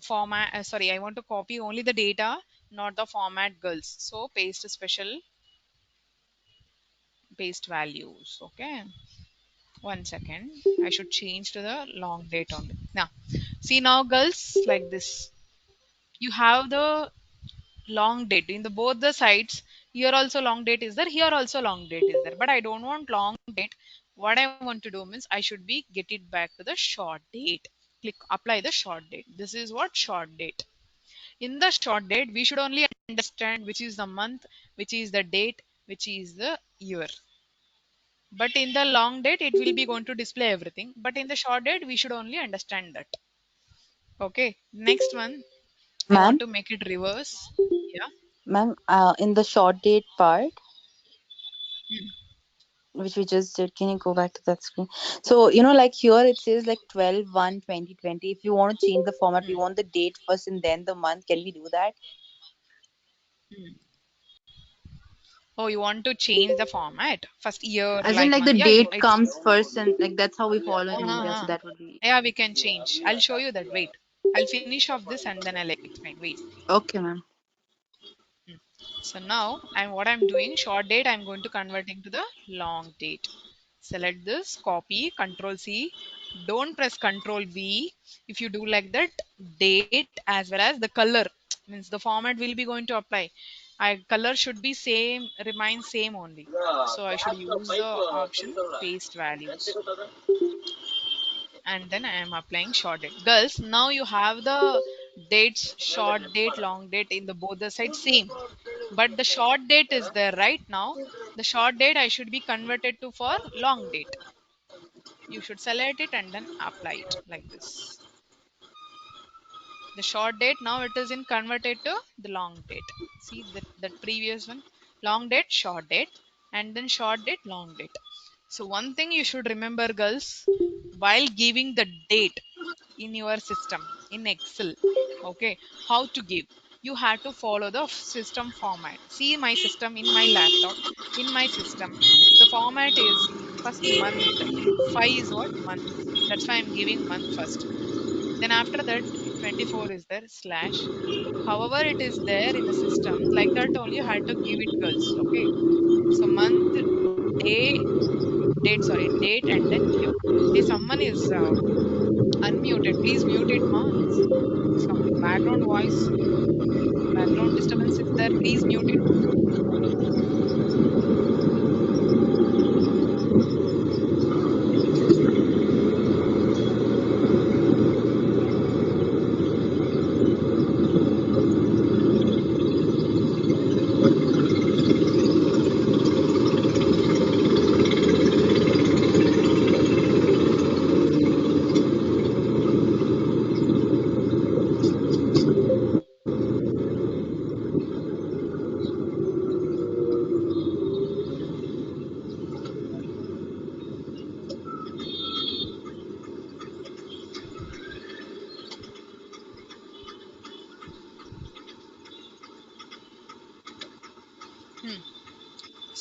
format. Sorry, I want to copy only the data, not the format, girls. So paste special, paste values. Okay. 1 second. I should change to the long date only. Now, see now, girls, like this. You have the long date in the both the sides. Here also long date is there. Here also long date is there. But I don't want long date. What I want to do means I should be get it back to the short date. Click apply the short date. This is what short date. In the short date, we should only understand which is the month, which is the date, which is the year. But in the long date, it will be going to display everything. But in the short date, we should only understand that. Okay. Next one, I Ma'am, want to make it reverse. Yeah. ma'am, in the short date part, Hmm. which we just did, can you go back to that screen? So, like here it says like 12/1/2020. If you want to change the format, we Hmm. want the date first and then the month. Can we do that? Hmm. Oh, you want to change the format? First year, As in, like like the month. Yeah, you. date It's. comes first, and like that's how we follow in India. So Uh-huh. that would be Yeah, we can change. I'll show you that. Wait. I'll finish off this and then I'll explain. Wait. okay, ma'am. Hmm. So now what I'm doing, short date, I'm going to converting to the long date. Select this, copy, Control C. Don't press Control V. If you do like that, date as well as the color means the format will be going to apply. Color should be same, remain same only. So I should use the option paste values, and then I am applying short date. Girls, now you have the dates, short date, long date in the both the sides same. But the short date is there right now. The short date I should be converted to for long date. You should select it and then apply it like this. The short date now it is in converted to the long date. See that previous one, long date, short date, and then short date, long date. So one thing you should remember, girls, while giving the date in your system in Excel, okay, how to give, you have to follow the system format. See my system in my laptop, in my system the format is first month. 5 is what month, that's why I'm giving month first. Then after that 24 is there slash, however it is there in the system, like that only you had to give it, girls. Okay. So month, day, date and then year. Hey, someone is unmuted. Please mute it, ma. It's some background voice, background disturbance is there. Please mute it.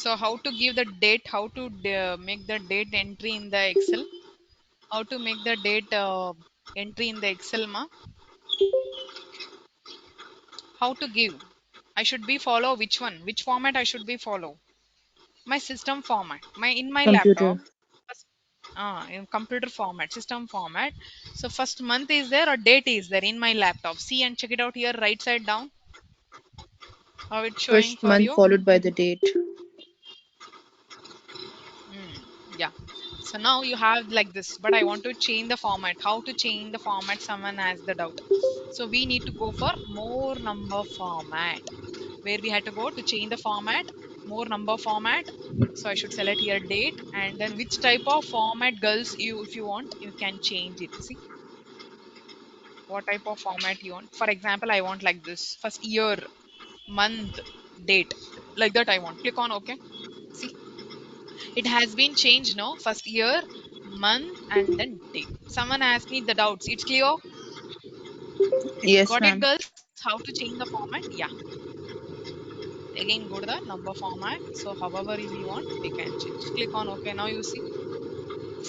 So how to give the date, how to make the date entry in the Excel, how to make the date entry in the Excel, ma? How to give? I should be follow which one? Which format I should be follow? My system format. In my laptop. Computer. First, in computer format, system format. So first month is there or date is there in my laptop. See and check it out here, right side down. How it's showing First for month you. followed by the date. Yeah. So now you have like this, but I want to change the format. How to change the format? Someone has the doubt. So we need to go for more number format, where we had to go to change the format, more number format. So I should select here date, and then which type of format, girls, you if you want, you can change it. See what type of format you want. For example, I want like this: first year, month, date, like that I want. Click on OK. See, it has been changed, no? First year, month, and then date. Someone asked me the doubts. It's clear? Yes, Got it, ma'am. girls? How to change the format? Yeah. Again, go to the number format. So however we want, we can change. Click on OK. Now you see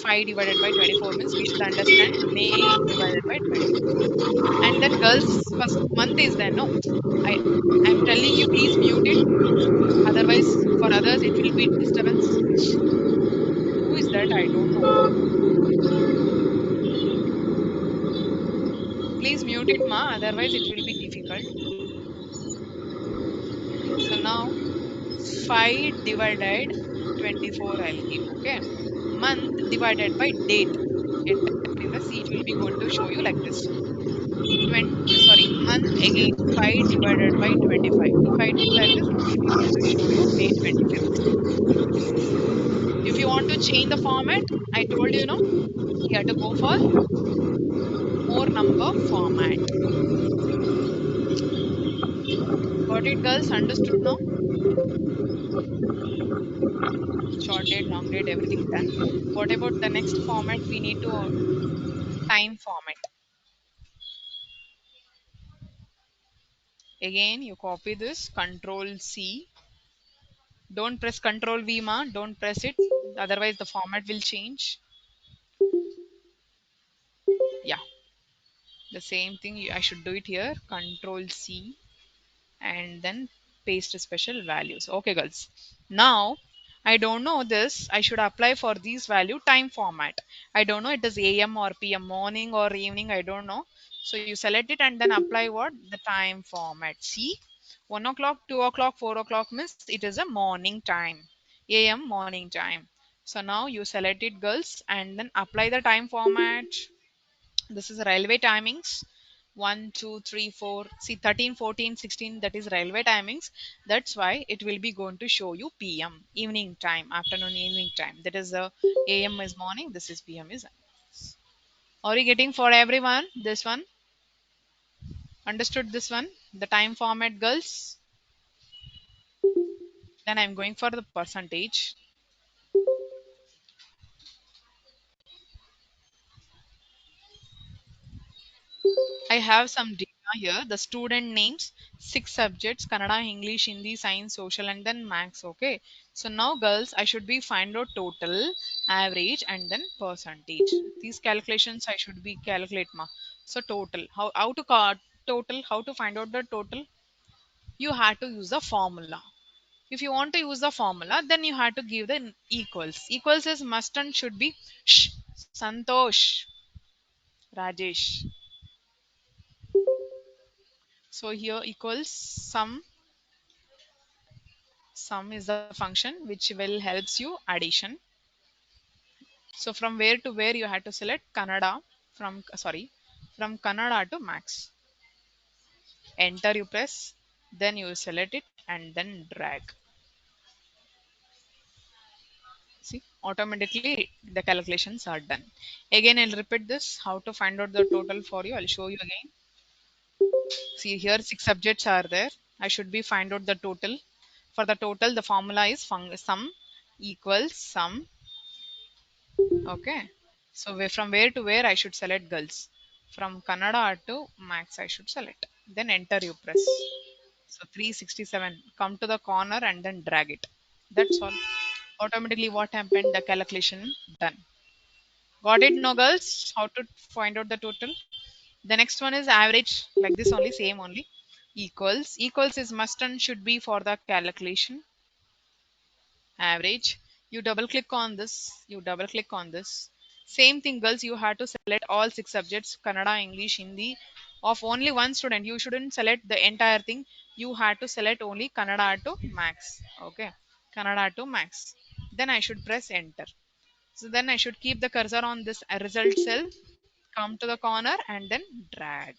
5 divided by 24 means we should understand May divided by 24. And then girls, first month is there. No, I I'm telling you, please mute it. Otherwise, for others, it will be disturbance. Who is that? I don't know. Please mute it, ma. Otherwise, it will be difficult. So now 5 divided 24 I'll give. Okay. Month divided by date. Enter in the C. It will be going to show you like this. 20, sorry, month again 5 divided by 25. If I do like this, it will be going to show you May 25th. If you want to change the format, I told you, no, you have to go for more number format. Got it, girls? Understood now? Short date, long date, everything done. What about the next format? We need to time format. Again, you copy this, Control C. Don't press Control V, ma. Don't press it. Otherwise, the format will change. Yeah, the same thing. I should do it here. Control C and then paste special values. Okay, girls. Now, I don't know this. I should apply for these value time format. I don't know it is AM or PM, morning or evening. I don't know. So you select it and then apply what? The time format. See, 1 o'clock, 2 o'clock, 4 o'clock means it is a morning time. AM morning time. So now you select it, girls, and then apply the time format. This is railway timings. 1, 2, 3, 4. See 13, 14, 16. That is railway timings. That's why it will be going to show you PM, evening time, afternoon, evening time. That is AM is morning. This is PM is. Are you getting for everyone this one? Understood this one? The time format, girls. Then I'm going for the percentage. I have some data here. The student names, 6 subjects: Kannada, English, Hindi, Science, Social, and then Maths. Okay. So now, girls, I should be find out total, average, and then percentage. These calculations I should be calculate, ma. So total. How to total? How to find out the total? You had to use the formula. If you want to use the formula, then you have to give the equals. Equals is must and should be shh, Santosh, Rajesh. So here equals sum is the function which will helps you addition. So from where to where you have to select Kannada from Kannada to max. Enter you press, then you select it and then drag. See, automatically the calculations are done. Again, I'll repeat this how to find out the total for you. I'll show you again. See here 6 subjects are there. I should be find out the total. For the total, the formula is sum equals sum. Okay. So from where to where I should select girls. From Kannada to max I should select. Then enter you press. So 367. Come to the corner and then drag it. That's all. Automatically what happened? The calculation done. Got it, no girls? How to find out the total? The next one is average, like this only, same only. Equals. Equals is must and should be for the calculation. Average. You double click on this. You double click on this. Same thing, girls. You have to select all 6 subjects: Kannada, English, Hindi. Of only one student, you shouldn't select the entire thing. You have to select only Kannada to max. Okay, Kannada to max. Then I should press enter. So then I should keep the cursor on this result cell, come to the corner and then drag.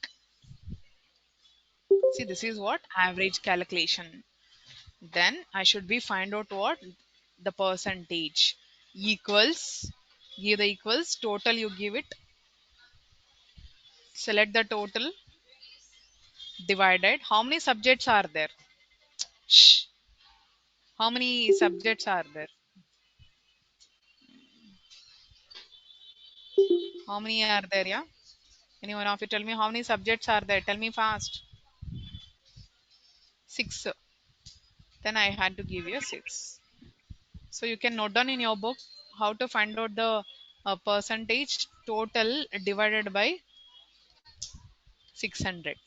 See, this is what average calculation. Then I should be find out what the percentage equals. Give the equals total. You give it. Select the total divided. How many subjects are there? Shh. How many subjects are there? How many are there? Yeah. Anyone of you tell me how many subjects are there? Tell me fast. 6. Then I had to give you 6. So you can note down in your book how to find out the percentage total divided by 600.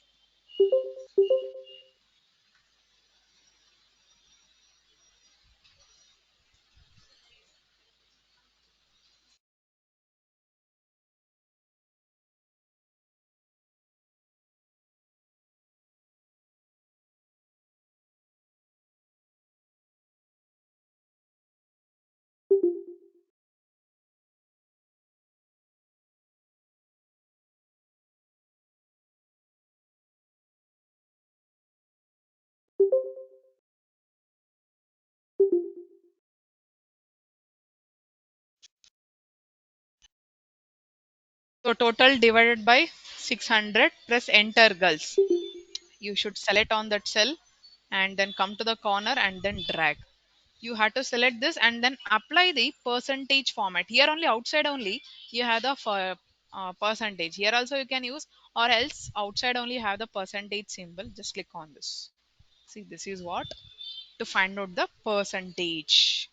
So total divided by 600, press enter, girls. You should select on that cell and then come to the corner and then drag. You have to select this and then apply the percentage format. Here only, outside only you have the percentage. Here also you can use, or else outside only have the percentage symbol. Just click on this. See, this is what to find out the percentage.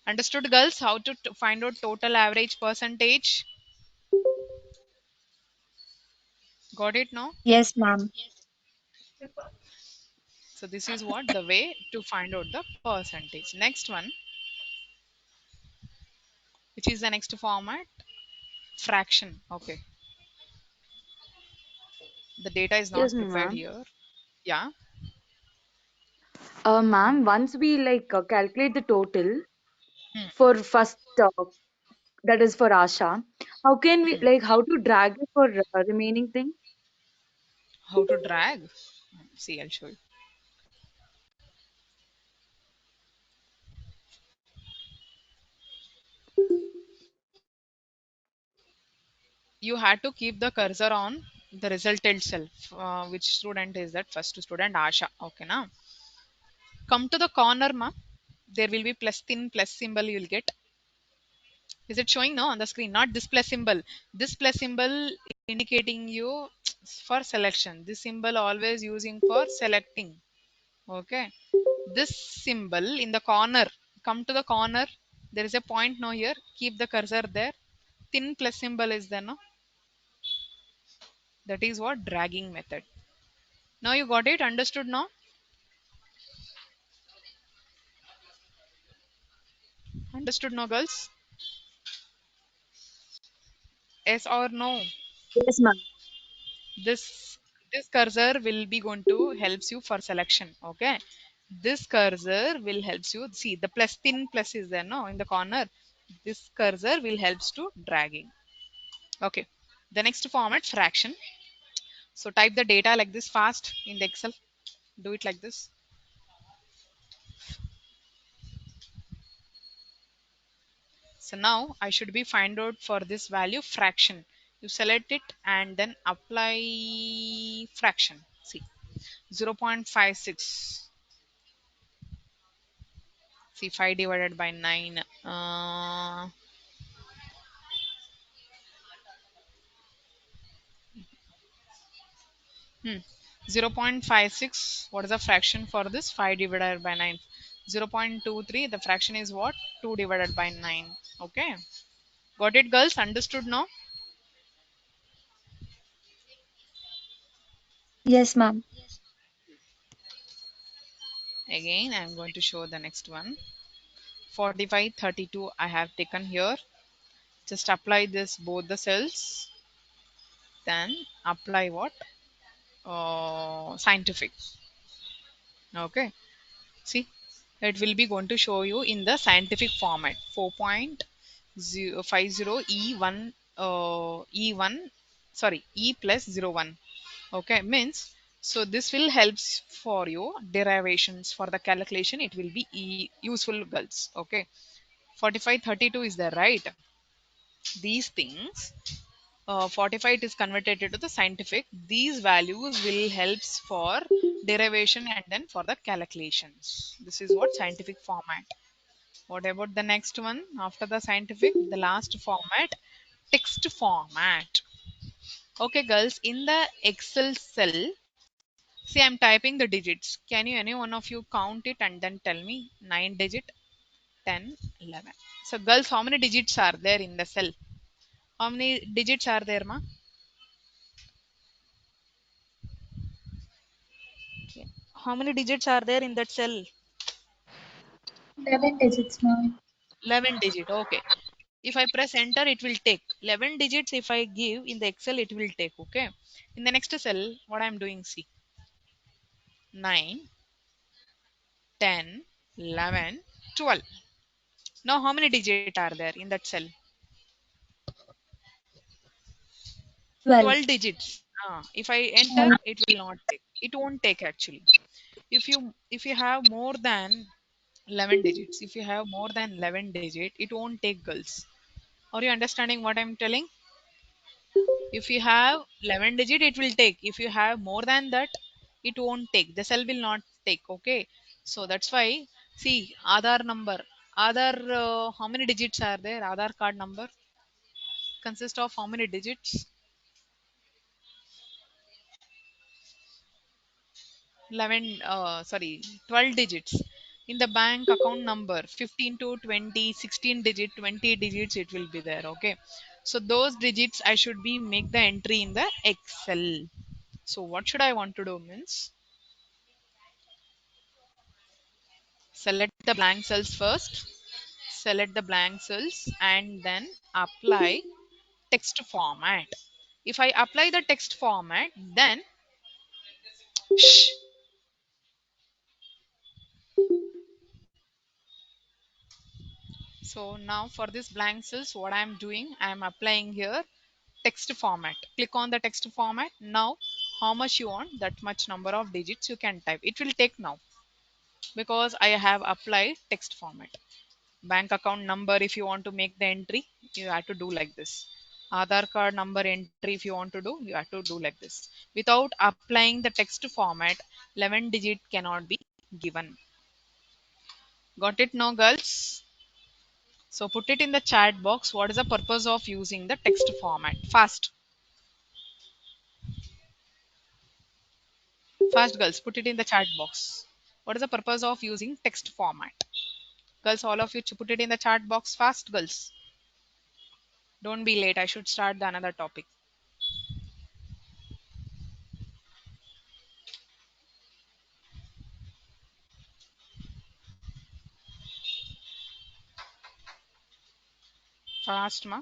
Understood, girls, how to find out total average percentage? Got it now? Yes, ma'am. So this is what the way to find out the percentage. Next one, which is the next format, fraction. Okay, the data is not Excuse me, prepared ma'am. here. Yeah. Ma'am, once we calculate the total Hmm. for first, that is for Asha, how can we Hmm. how to drag it for remaining thing? How to drag? See, I'll show you. You had to keep the cursor on the result itself. Which student is that? First student, Asha. Okay, now come to the corner, ma. There will be plus thin plus symbol you will get. Is it showing now on the screen? Not this plus symbol. This plus symbol indicating you for selection. This symbol always using for selecting. Okay. This symbol in the corner. Come to the corner. There is a point now here. Keep the cursor there. Thin plus symbol is there no. That is what dragging method. Now you got it. Understood now? Understood now, girls? Yes or no? Yes, ma'am. This cursor will be going to helps you for selection. Okay, this cursor will helps you see the plus thin plus is there no in the corner. This cursor will helps to dragging. Okay, the next format, fraction. So type the data like this fast in the Excel. Do it like this. So now I should be find out for this value fraction. You select it and then apply fraction. See, 0.56. See, 5 divided by 9. 0.56. What is the fraction for this? 5 divided by 9. 0.23, the fraction is what? 2 divided by 9. Okay. Got it, girls? Understood now? Yes, ma'am. Again, I'm going to show the next one. 45, 32 I have taken here. Just apply this both the cells. Then apply what? Scientific. Okay. See, it will be going to show you in the scientific format. 4.050 E1 E1 sorry E plus 01. Okay, means so this will helps for you derivations for the calculation. It will be useful, girls. Okay, 45, 32 is there, right? These things 45 it is converted to the scientific. These values will helps for derivation and then for the calculations. This is what scientific format. What about the next one after the scientific? The last format, text format. Okay, girls, in the Excel cell, see, I'm typing the digits. Can you, any one of you, count it and then tell me? 9 digit, 10, 11. So, girls, how many digits are there in the cell? How many digits are there, ma? Okay. How many digits are there in that cell? 11 digits, ma'am. 11 digit. Okay. If I press enter, it will take 11 digits. If I give in the Excel, it will take. Okay. In the next cell, what I'm doing, see, 9, 10, 11, 12. Now, how many digits are there in that cell? 12. 12 digits. If I enter, it will not take. It won't take actually. If you have more than 11 digits, if you have more than 11 digit, it won't take, girls. Are you understanding what I'm telling? If you have 11 digit, it will take. If you have more than that, it won't take. The cell will not take. Okay. So that's why, see, Aadhaar number. Aadhaar, how many digits are there? Aadhaar card number consists of how many digits? 11, sorry, 12 digits. In the bank account number, 15 to 20, 16 digit, 20 digits, it will be there. Okay. So those digits, I should be make the entry in the Excel. So what should I want to do means, select the blank cells first, select the blank cells and then apply text format. If I apply the text format, then shh, so now for this blank cells, what I'm doing, I'm applying here text format. Click on the text format. Now, how much you want, that much number of digits you can type. It will take now because I have applied text format. Bank account number, if you want to make the entry, you have to do like this. Aadhaar card number entry, if you want to do, you have to do like this. Without applying the text format, 11 digit cannot be given. Got it now, girls? So put it in the chat box. What is the purpose of using the text format? Fast. Fast, girls, put it in the chat box. What is the purpose of using text format? Girls, all of you put it in the chat box fast, girls. Don't be late. I should start the another topic. Fast, ma?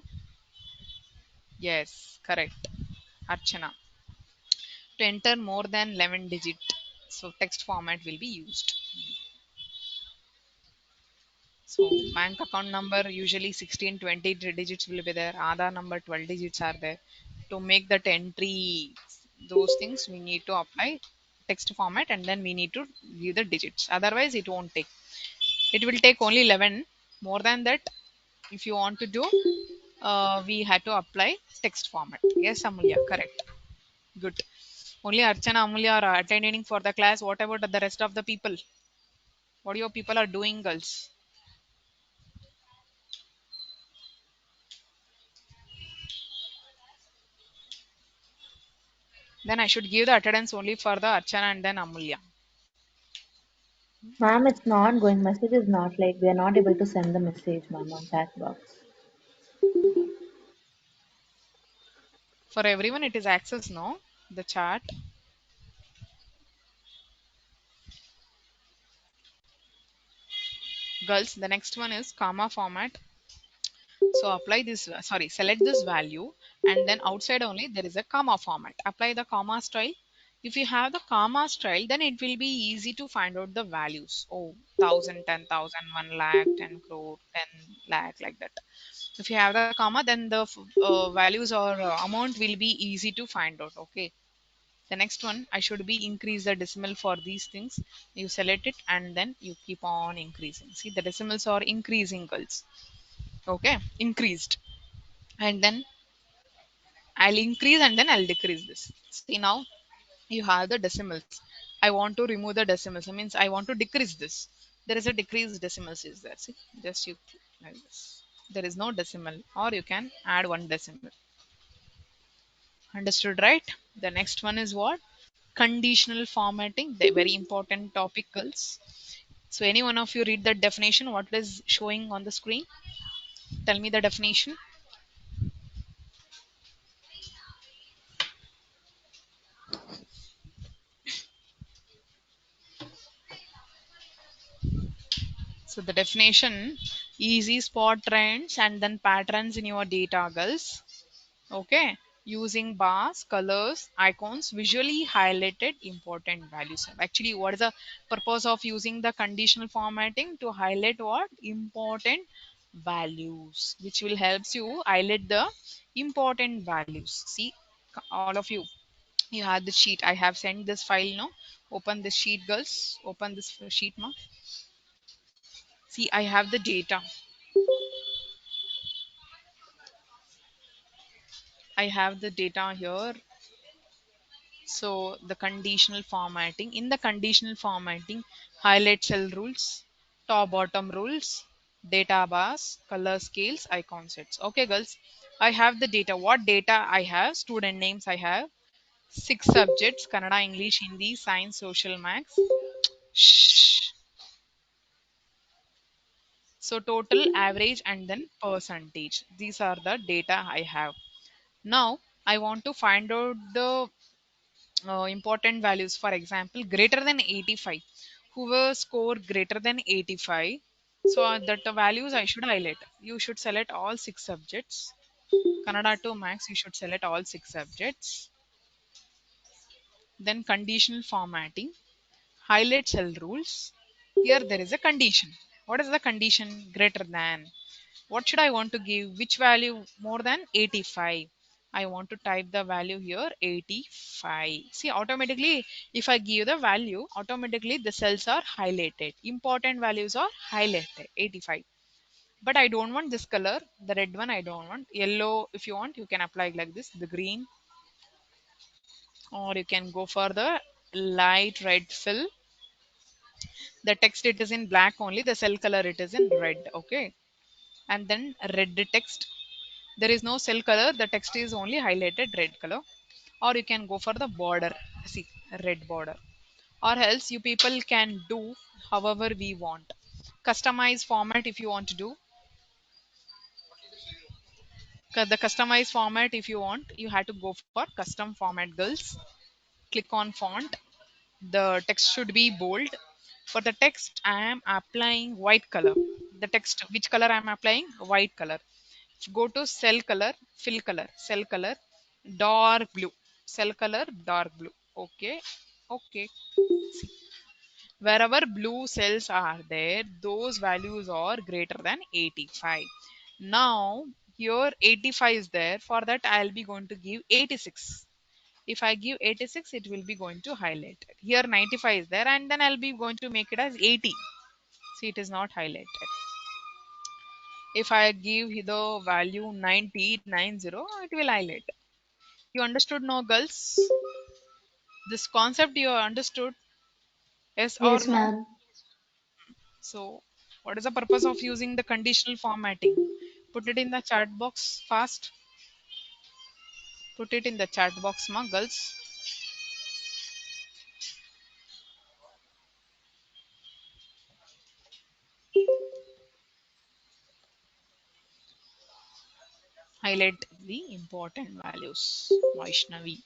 Yes, correct. Archana. To enter more than 11 digit, so text format will be used. So bank account number usually 16, 20 digits will be there. Aadhaar number 12 digits are there. To make that entry, those things we need to apply text format and then we need to give the digits. Otherwise, it won't take. It will take only 11. More than that, if you want to do, we had to apply text format. Yes, Amulya, correct. Good. Only Archana, Amulya are attending for the class. What about the rest of the people? What your people are doing, girls? Then I should give the attendance only for the Archana and then Amulya. Ma'am, it's not going. Message is not like we are not able to send the message, ma'am, on chat box. For everyone, it is access, no? The chat. Girls, the next one is comma format. So apply this, sorry, select this value, and then outside only there is a comma format. Apply the comma style. If you have the comma style, then it will be easy to find out the values. Oh, 1,000, 10,000, 1 lakh, 10 crore, 10 lakh, like that. If you have the comma, then the values or amount will be easy to find out. Okay. The next one, I should be increase the decimal for these things. You select it and then you keep on increasing. See, the decimals are increasing, girls. Okay, increased. And then I'll increase and then I'll decrease this. See, now you have the decimals. I want to remove the decimals. That means I want to decrease this. There is a decrease decimals is there. See, just you like this. There is no decimal, or you can add one decimal. Understood, right? The next one is what? Conditional formatting. The very important topic, girls. So, any one of you read the definition? What is showing on the screen? Tell me the definition. So the definition, easy spot trends and then patterns in your data, girls. Okay. Using bars, colors, icons, visually highlighted important values. Actually, what is the purpose of using the conditional formatting? To highlight what? Important values, which will helps you highlight the important values. See, all of you, you have the sheet. I have sent this file now. Open this sheet, girls. Open this sheet, ma. See, I have the data. I have the data here. So the conditional formatting. In the conditional formatting, highlight cell rules, top bottom rules, data bars, color scales, icon sets. Okay, girls. I have the data. What data I have? Student names I have. 6 subjects: Kannada, English, Hindi, Science, Social, Maths. Shh. So total, average, and then percentage. These are the data I have. Now I want to find out the important values. For example, greater than 85. Whoever score greater than 85, so that the values I should highlight. You should select all 6 subjects. Kannada to Max, you should select all 6 subjects. Then conditional formatting, highlight cell rules. Here there is a condition. What is the condition? Greater than. What should I want to give? Which value? More than 85. I want to type the value here 85. See, automatically, if I give the value, automatically the cells are highlighted. Important values are highlighted 85. But I don't want this color, the red one I don't want. Yellow, if you want, you can apply like this, the green, or you can go for the light red fill. The text it is in black only, the cell color it is in red. Okay. And then red text. There is no cell color, the text is only highlighted red color. Or you can go for the border. See, red border. Or else you people can do however we want. Customize format if you want to do. The customized format if you want, you have to go for custom format, girls. Click on font. The text should be bold. For the text, I am applying white color. The text, which color I am applying? White color. Go to cell color, fill color, cell color, dark blue, cell color, dark blue. Okay, okay. Wherever blue cells are there, those values are greater than 85. Now, here 85 is there. For that, I'll be going to give 86. If I give 86, it will be going to highlight it. Here 95 is there, and then I'll be going to make it as 80. See, it is not highlighted. If I give the value 90, 90, it will highlight. You understood now, girls? This concept you understood? Yes or Yes, no? ma'am. So, what is the purpose of using the conditional formatting? Put it in the chat box fast. Put it in the chat box, ma, girls. highlight the important values. Vaishnavi.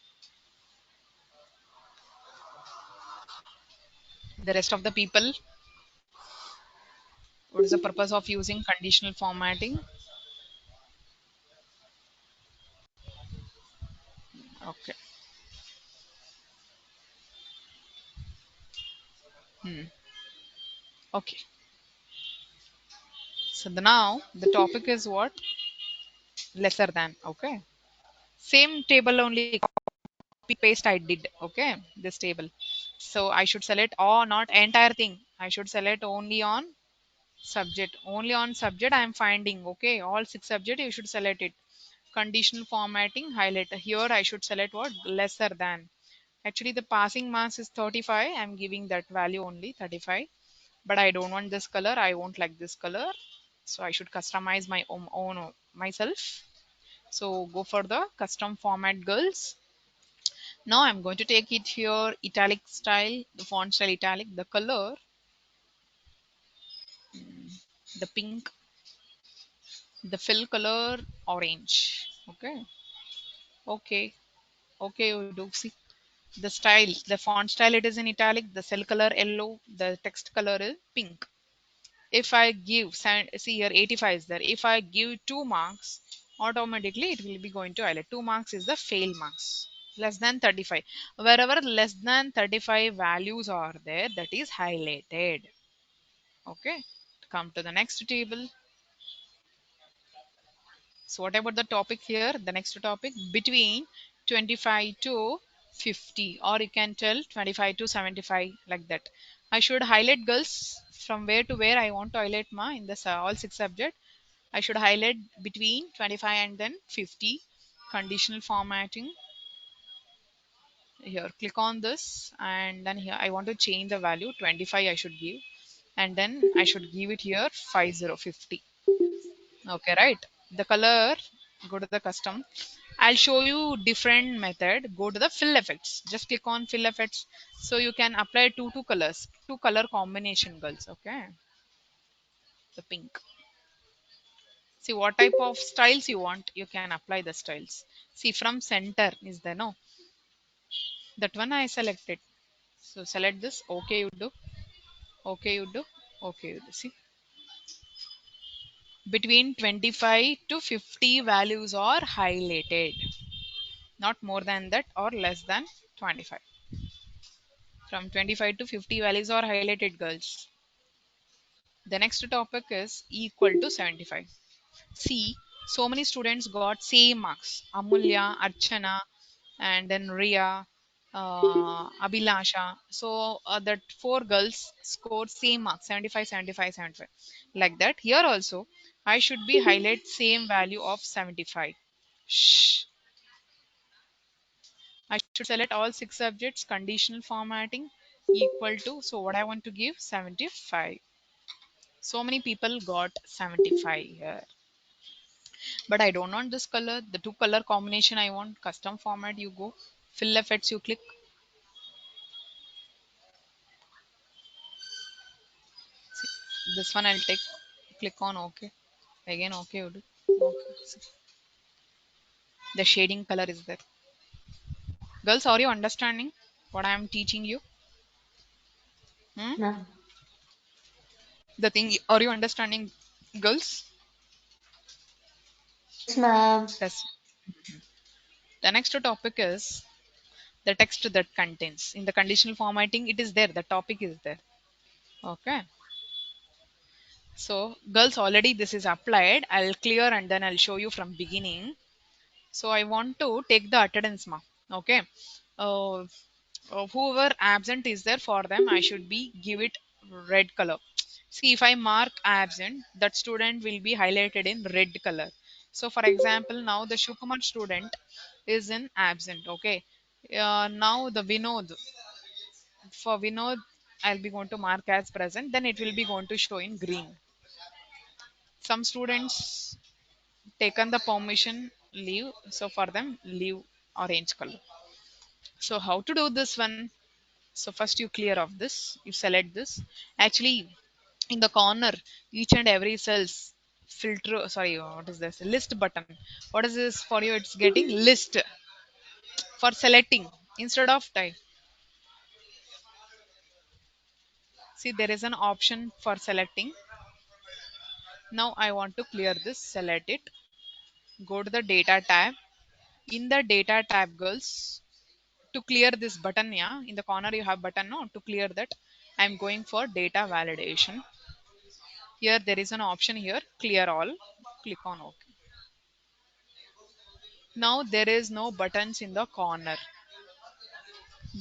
The rest of the people, what is the purpose of using conditional formatting? Okay. Okay. So now the topic is what? Lesser than. Okay. Same table only, copy paste I did. Okay. This table. So I should select or not entire thing. I should select only on subject. Only on subject I am finding. Okay. All 6 subject you should select it. Conditional formatting highlight. Here I should select what? Lesser than. Actually the passing marks is 35. I am giving that value only 35. But I don't want this color. I won't like this color. So I should customize my own myself. So go for the custom format, girls. Now I'm going to take it here italic style, the font style italic, the color, the pink, the fill color orange. Okay. Okay. Okay, you do see the style, the font style it is in italic, the cell color yellow, the text color is pink. If I give, see here 85 is there. If I give 2 marks, automatically it will be going to highlight. 2 marks is the fail marks. Less than 35. Wherever less than 35 values are there, that is highlighted. Okay. Come to the next table. So what about the topic here? The next topic between 25 to 50, or you can tell 25 to 75 like that. I should highlight, girls, from where to where I want to highlight ma in this all 6 subject. I should highlight between 25 and then 50. Conditional formatting. Here click on this, and then here I want to change the value 25 I should give, and then I should give it here 5050. Okay, right? The color, go to the custom. I'll show you different method. Go to the fill effects. Just click on fill effects. So you can apply two colors, two color combination, girls. Okay. The pink. See what type of styles you want. You can apply the styles. See from center is there, no? That one I selected. So select this. Okay, you do. Okay, you do. Okay, you do. See. Between 25 to 50 values are highlighted. Not more than that or less than 25. From 25 to 50 values are highlighted, girls. The next topic is equal to 75. See, so many students got same marks. Amulya, Archana, and then Ria, Abhilasha. So that 4 girls scored same marks, 75, 75, 75. Like that. Here also, I should be highlight same value of 75. Shh. I should select all 6 subjects, conditional formatting equal to, so what I want to give 75. So many people got 75 here. But I don't want this color, the 2 color combination I want, custom format, you go, fill effects, you click. See, this one I'll take, click on OK. Again OK, you do. Okay. See, the shading color is there. Girls, are you understanding what I am teaching you? Ma'am. The thing, are you understanding, girls? Yes, ma'am. Yes. The next topic is the text that contains. In the conditional formatting, it is there, the topic is there. Okay. So girls, already this is applied. I'll clear and then I'll show you from beginning. So I want to take the attendance mark. Okay. uh, Whoever absent is there, for them I should be give it red color. See, if I mark absent, that student will be highlighted in red color. So for example, now the Shukumar student is in absent. Okay. Now the Vinod, for Vinod, I'll be going to mark as present, then it will be going to show in green. Some students taken the permission leave, so for them leave orange color. So how to do this one? So first you clear off this, you select this. Actually, in the corner, each and every cells filter, sorry, what is this? List button. What is this for you? It's getting list for selecting instead of type. See, there is an option for selecting. Now I want to clear this, select it, go to the data tab. In the data tab, girls, to clear this button, yeah, in the corner you have button, no, to clear that, I'm going for data validation. Here there is an option here, clear all, click on OK. Now there is no buttons in the corner.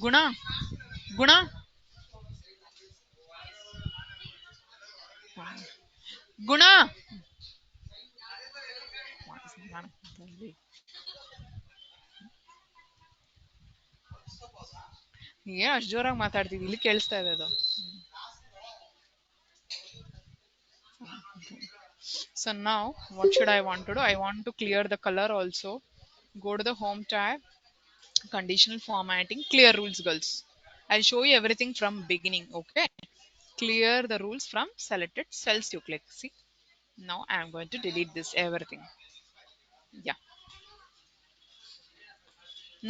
Guna, Guna, Guna. ಏನ್ ಅಷ್ಟು ಜೋರಾಗಿ ಮಾತಾಡ್ತಿದ್ವಿ, ಇಲ್ಲಿ ಕೇಳಿಸ್ತಾ ಇದೆ ಅದು. So now what should I want to do? I want to clear the color also. Go to the home tab, conditional formatting, clear rules, girls. I'll show you everything from beginning. Okay, clear the rules from selected cells. You click, see. Now I am going to delete this everything. Yeah,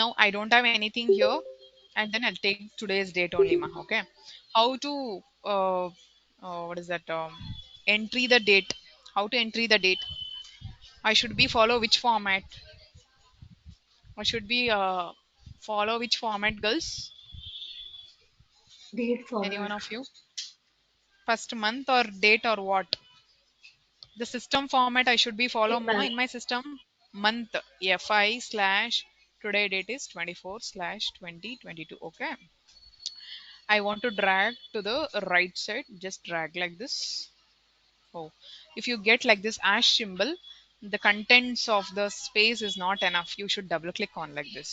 now I don't have anything here, and then I'll take today's date only, ma. Okay, how to what is that, entry the date, how to entry the date? I should be follow which format? I should be follow which format, girls? Date Any one format. of you? First month or date or what? The system format I should be follow, Date, ma. ma'am. In my system, month, fi slash today date is 24 slash 2022. Okay, I want to drag to the right side, just drag like this. Oh, if you get like this ash symbol, the contents of the space is not enough. You should double click on like this.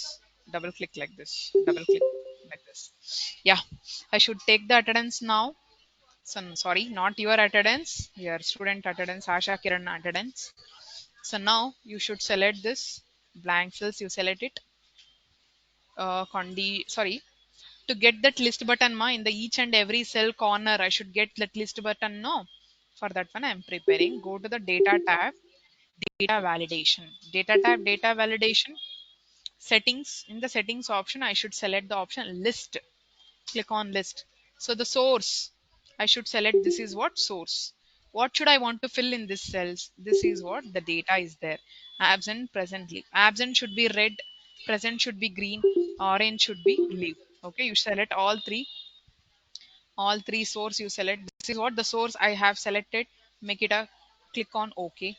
Double click like this. Double click like this. Yeah, I should take the attendance now. So, sorry, not your attendance, your student attendance, Asha Kiran attendance. So now you should select this blank cells. You select it. Sorry, to get that list button, ma, in the each and every cell corner I should get that list button, no. For that one I'm preparing, go to the data tab, data validation, data tab, data validation, settings. In the settings option I should select the option list, click on list. So the source I should select, this is what source. What should I want to fill in this cells? This is what the data is there. Absent, presently. Absent should be red, present should be green, orange should be leave. Okay, you select all three source you select. This is what the source I have selected. Make it a click on OK.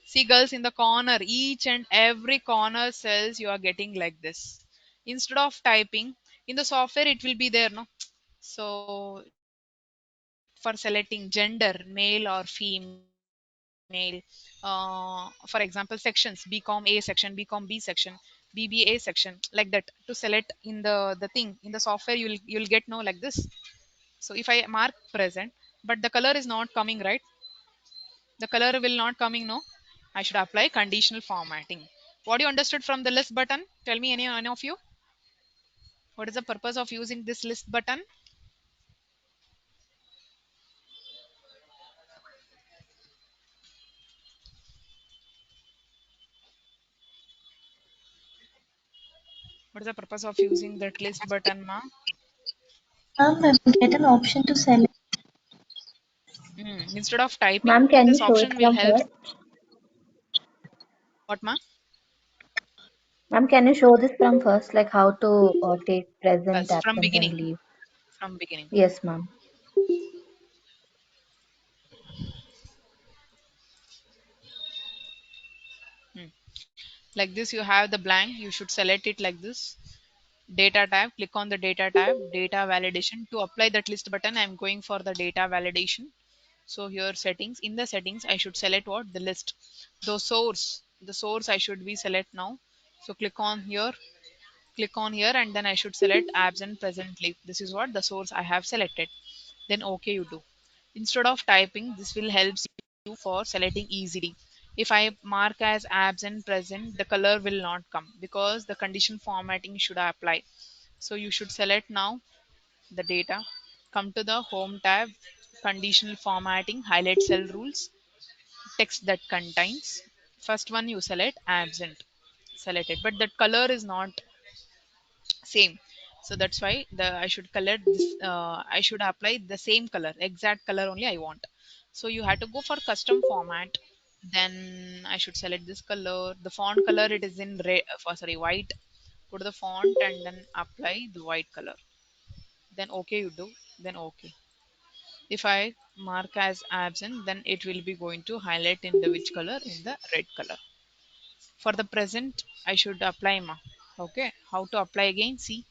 See, girls, in the corner, each and every corner cells you are getting like this. Instead of typing in the software, it will be there, no? So for selecting gender, male or female, for example, sections, BCom A section, BCom B section, BBA section, like that. To select in the thing in the software, you'll get no like this. So if I mark present, but the color is not coming, right? The color will not coming, no. I should apply conditional formatting. What you understood from the list button? Tell me, any of you. What is the purpose of using this list button? What is the purpose of using that list button, ma? Ma'am, get an option to select. Instead of typing, Ma'am, can you this show it option will from help. first? What, ma? Ma'am, can you show this from first, like how to take present, Yes, from absent, and beginning. leave? From beginning. Yes, ma'am. Hmm. Like this, you have the blank. You should select it like this. Data tab. Click on the data tab. Data validation. To apply that list button, I'm going for the data validation. So here settings. In the settings, I should select what? The list. The source I should be select now. So click on here. Click on here, and then I should select absent, present, leave. This is what the source I have selected. Then OK you do. Instead of typing, this will help you for selecting easily. If I mark as absent, present, the color will not come because the condition formatting should apply. So you should select now the data. Come to the home tab, conditional formatting, highlight cell rules. text that contains. First one you select absent, select it, but that color is not same. So that's why I should color this. I should apply the same color, exact color only I want. So you have to go for custom format. Then I should select this color. The font color it is in red. Sorry, white. Go to the font and then apply the white color. Then okay you do. Then okay. If I mark as absent, then it will be going to highlight in the which color? In the red color. For the present, I should apply ma. Okay. How to apply again? See.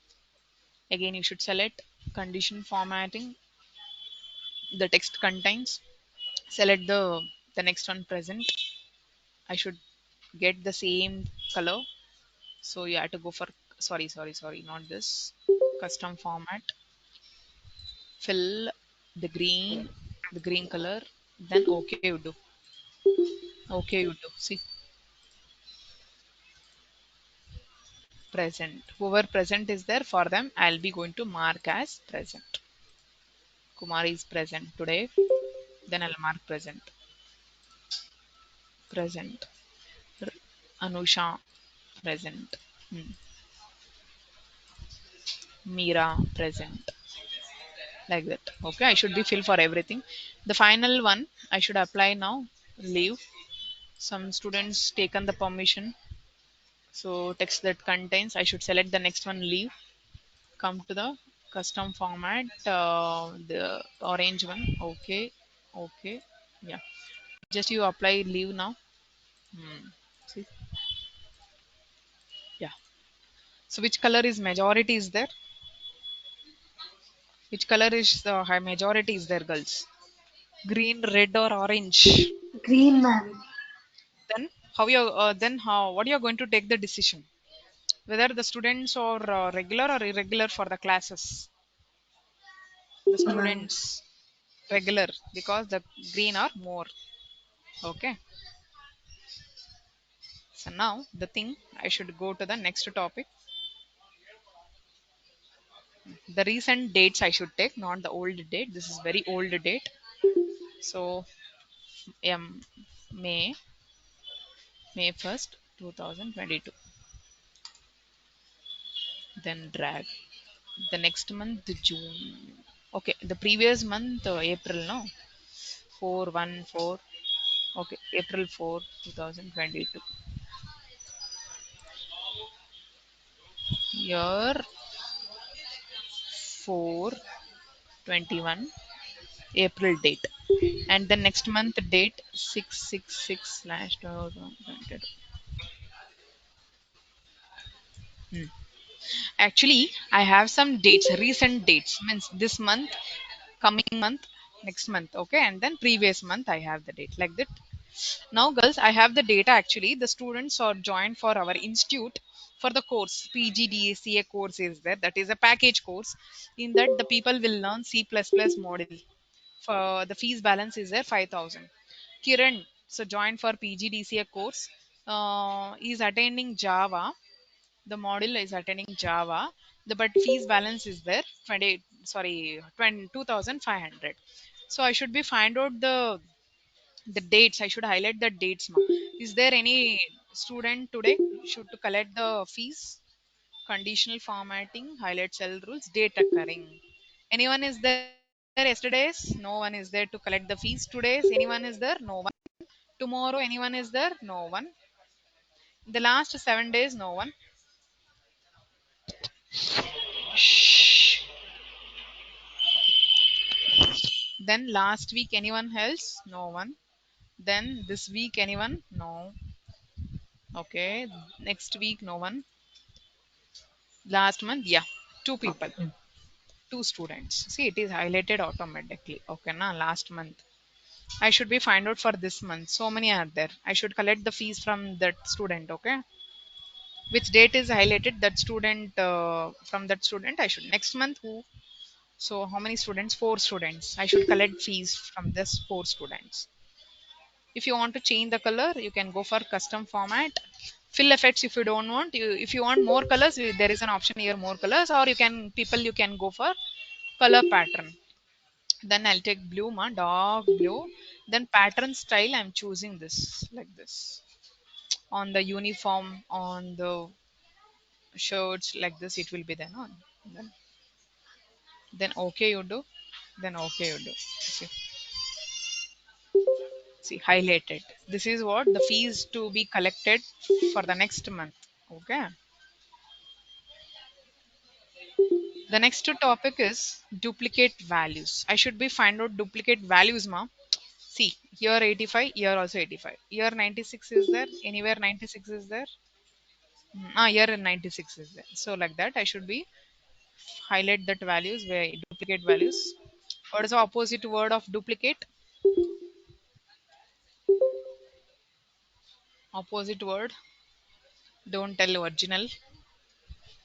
Again, you should select condition formatting. The text contains. Select the next one present. I should get the same color. So you have to go for sorry, not this. Custom format. Fill the green color. Then okay you do. Okay you do. See present. Whoever present is there for them, I'll be going to mark as present. Kumari is present today. Then I'll mark present. Present. Anusha present. Mira present. Like that. Okay, I should be fill for everything. The final one I should apply now. Leave. Some students taken the permission. So text that contains. I should select the next one. Leave. Come to the custom format. The orange one. Okay. Okay. Yeah. Just you apply leave now. See. Yeah. So which color is majority is there? Which color is the high majority is there, girls? Green, red, or orange? Green, ma'am. Then how what you are going to take the decision? Whether the students are regular or irregular for the classes. The Ma'am. students regular because the green are more. Okay. So now the thing I should go to the next topic. The recent dates I should take, not the old date. This is very old date. So May May 1st, 2022. Then drag. The next month, June. Okay, the previous month, April, no? 414. Okay, April 4, 2022. Year 4/21, April date. And the next month date 6/6/2022. Hmm. Actually, I have some dates, recent dates. Means this month, coming month, next month, okay, and then previous month I have the date like that. Now, girls, I have the data actually. The students are joined for our institute for the course. PGDACA course is there. That is a package course. In that, the people will learn C++ model. For the fees balance is there 5,000. Kiran, so joined for PGDCA course, is attending Java. The module is attending Java. The but fees balance is there 22,500. So I should be find out the dates. I should highlight the dates. Is there any student today should to collect the fees? Conditional formatting, highlight cell rules, date occurring. Anyone is there yesterday's? No one is there to collect the fees. Today's anyone is there? No one. Tomorrow anyone is there? No one. The last 7 days, no one. Shh. Then last week anyone else? No one. Then this week anyone? No. Okay. Next week no one. Last month, yeah, two people, two students. See, it is highlighted automatically. Okay, na last month. I should be find out for this month. So many are there. I should collect the fees from that student. Okay, which date is highlighted? That student from that student. I should next month who? So how many students? Four students. I should collect fees from this four students. If you want to change the color, you can go for custom format. Fill effects if you don't want. If you want more colors, there is an option here more colors, or you can go for color pattern. Then I'll take blue, dark blue. Then pattern style, I'm choosing this like this. On the uniform, on the shirts, like this, it will be then on. Then okay, you do. Then okay, you do. See, highlighted. This is what the fees to be collected for the next month. Okay. The next topic is duplicate values. I should be find out duplicate values, ma. See, here 85, here also 85. Here 96 is there. Anywhere 96 is there. Here 96 is there. So like that, I should be highlight that values where duplicate values. What is the opposite word of duplicate? Opposite word. Don't tell original.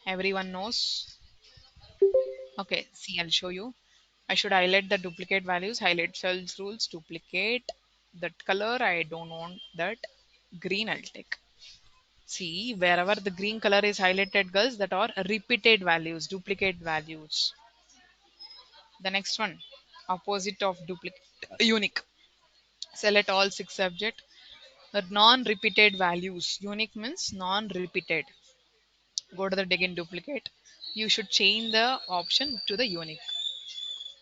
Everyone knows. Okay, see, I'll show you. I should highlight the duplicate values, highlight cells rules, duplicate that color. I don't want that. Green, I'll take. See, wherever the green color is highlighted, girls, that are repeated values, duplicate values. The next one, opposite of duplicate, unique. Select all 6 subject. Non-repeated values. Unique means non-repeated. Go to the dig in duplicate. You should change the option to the unique.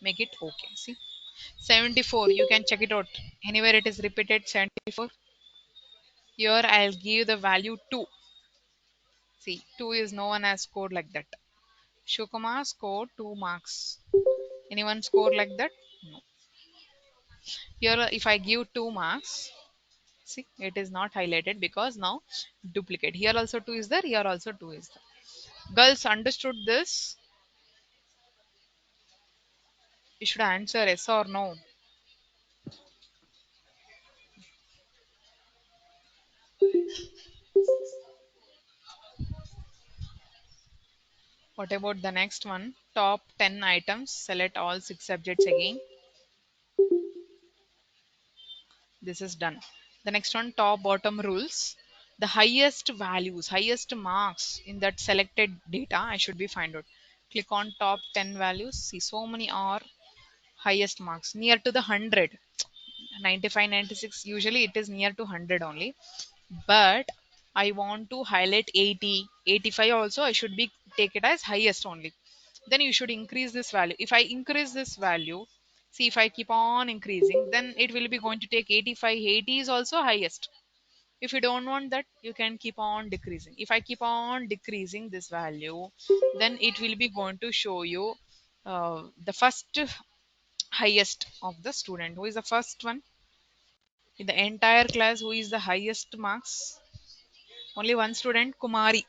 Make it okay. See, 74. You can check it out. Anywhere it is repeated, 74. Here I'll give the value 2. See, 2 is no one has scored like that. Shukumar scored 2 marks. Anyone score like that? No. Here if I give 2 marks, see, it is not highlighted because now duplicate. Here also 2 is there, here also 2 is there. Girls, understood this? You should answer yes or no. What about the next one? Top 10 items. Select all 6 subjects again. This is done. The next one, top bottom rules. The highest values, highest marks in that selected data, I should be find out. Click on top 10 values. See, so many are highest marks near to the 100. 95, 96. Usually it is near to 100 only. But I want to highlight 80, 85 also. I should be take it as highest only. Then you should increase this value. If I increase this value, see, if I keep on increasing, then it will be going to take 85. 80 is also highest. If you don't want that, you can keep on decreasing. If I keep on decreasing this value, then it will be going to show you the first highest of the student. Who is the first one in the entire class? Who is the highest marks? Only one student, Kumari,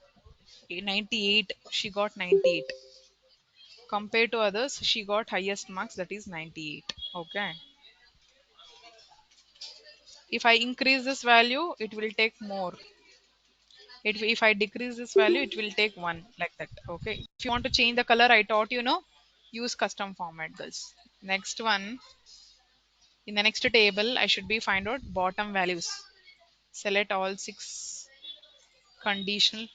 98. She got 98. Compared to others, she got highest marks, that is 98. Okay. If I increase this value, it will take more. If I decrease this value, it will take 1, like that. Okay. If you want to change the color, I taught you know, use custom format, girls. Next one, in the next table, I should be find out bottom values. Select all 6 conditional.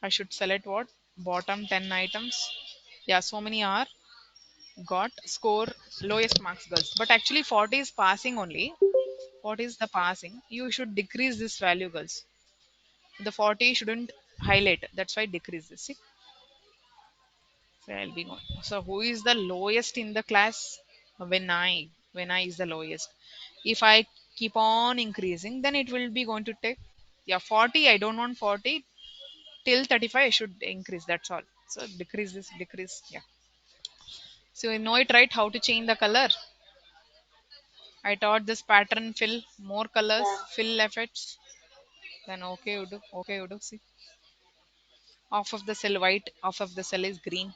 I should select what? Bottom 10 items. Yeah, so many are got score lowest marks, girls. But actually 40 is passing only. What is the passing? You should decrease this value, girls. The 40 shouldn't highlight. That's why decrease this. See? So I'll be going. So who is the lowest in the class? When I is the lowest. If I keep on increasing, then it will be going to take, yeah, 40. I don't want 40 till 35. I should increase. That's all. So decrease this, decrease. Yeah. So you know it, right? How to change the color? I taught this pattern fill, more colors, fill effects. Then okay, you do. Okay, you do. See, off of the cell white, off of the cell is green.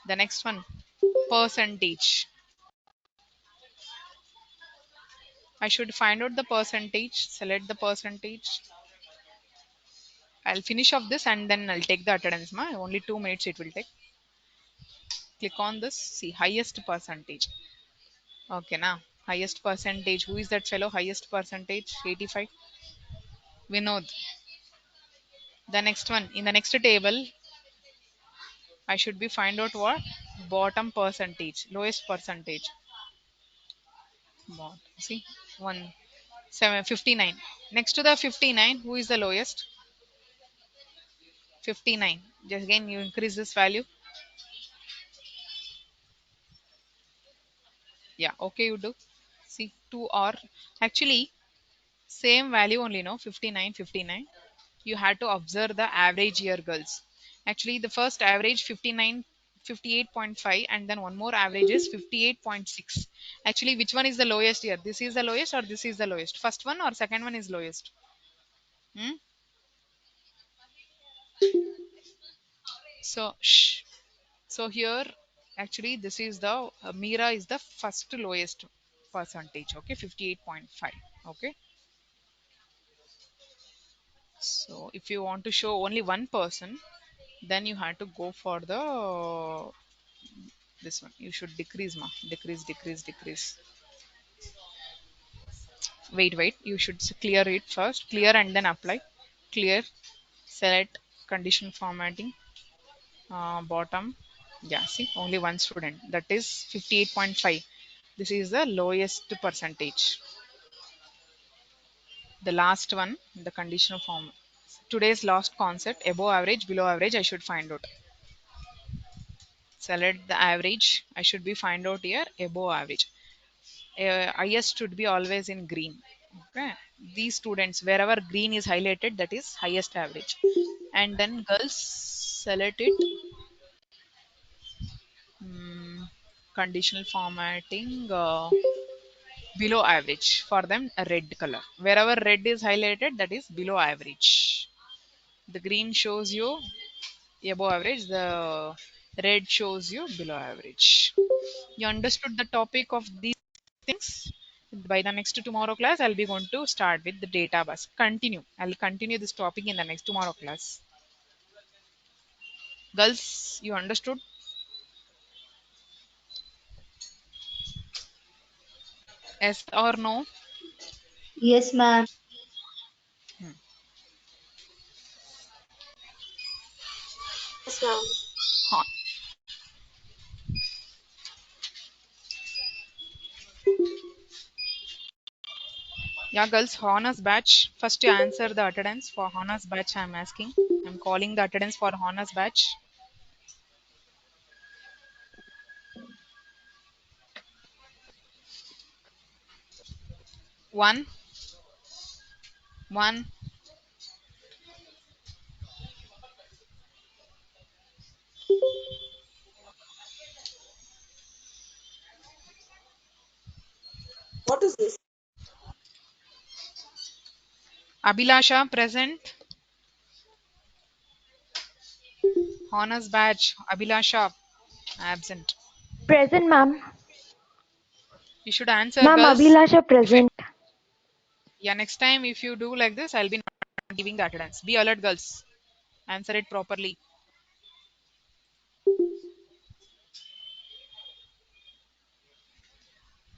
The next one, percentage. I should find out the percentage. Select the percentage. I'll finish off this and then I'll take the attendance. Only 2 minutes it will take. Click on this. See, highest percentage. Okay, now highest percentage. Who is that fellow? Highest percentage 85. Vinod. The next one in the next table. I should be find out what? Bottom percentage, lowest percentage. See, 59. Next to the 59, who is the lowest? 59. Just again, you increase this value. Yeah, okay, you do. See, 2 or actually same value only, no? 59, 59. You had to observe the average year, girls. Actually, the first average 59, 58.5, and then one more average is 58.6. Actually, which one is the lowest here? This is the lowest or this is the lowest? First one or second one is lowest? Hmm? So, so here, actually, this is the Mira is the first lowest percentage. Okay, 58.5. Okay. So if you want to show only one person, then you have to go for the this one. You should decrease, ma. Decrease, decrease, decrease. Wait. You should clear it first. Clear and then apply. Clear. Select condition formatting. Bottom. Yeah, see, only one student. That is 58.5. This is the lowest percentage. The last one, the conditional form. Today's last concept, above average, below average, I should find out. Select the average. I should be find out here above average. Highest should be always in green. Okay. These students, wherever green is highlighted, that is highest average. And then girls, select it. Conditional formatting. Below average for them a red color, wherever red is highlighted, that is below average. The green shows you above average, the red shows you below average. You understood the topic of these things? By the next tomorrow class, I'll be going to start with the data bus. I'll continue this topic in the next tomorrow class. Girls, you understood? Yes or no? Yes, ma'am. Yes, ma'am. Hon- Yeah, girls, honors batch. First, you answer the attendance for honors batch. I'm asking. I'm calling the attendance for honors batch. 1, 1, This. Abhilasha present. Honors batch. Abhilasha absent. Present, ma'am. You should answer, Ma'am, girls. Abhilasha If you, present. yeah, next time if you do like this, I'll be not giving the attendance. Be alert, girls. Answer it properly.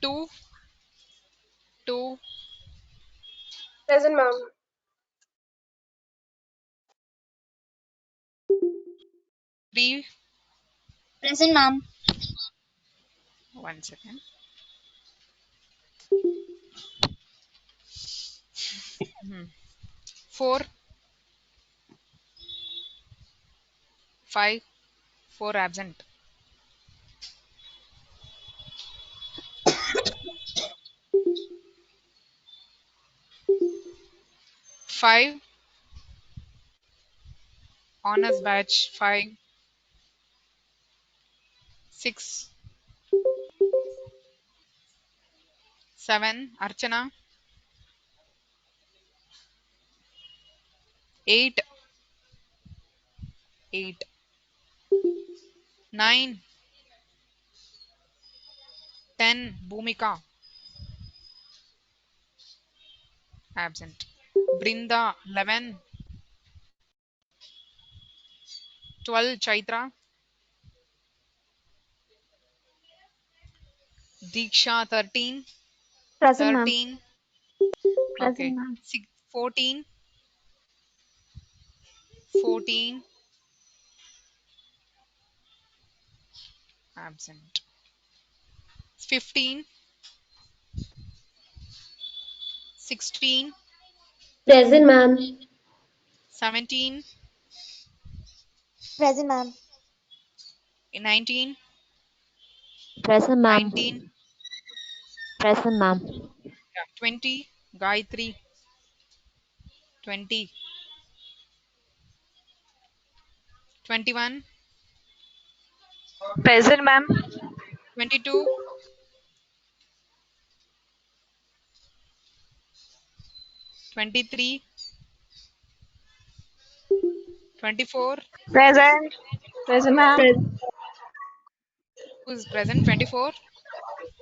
2, 2, Present, ma'am. 3. Present, ma'am. 1 second. 4, 5, 4 absent. 5, honors batch. 5, 6, 7, Archana. 8, 8, 9, 10, Bhumika absent. Brinda 11, 12, Chaitra. Diksha 13, Present, ma'am. 13. Present, Okay. ma'am. 14, 14, absent. 15, 16, Present, ma'am. 17, Present, ma'am. 19, Present, ma'am. 19, Present, ma'am. 20, Gayatri, 20, 21, Present, ma'am. 22, 23, 24. Present. Present, ma'am. Who is present? 24.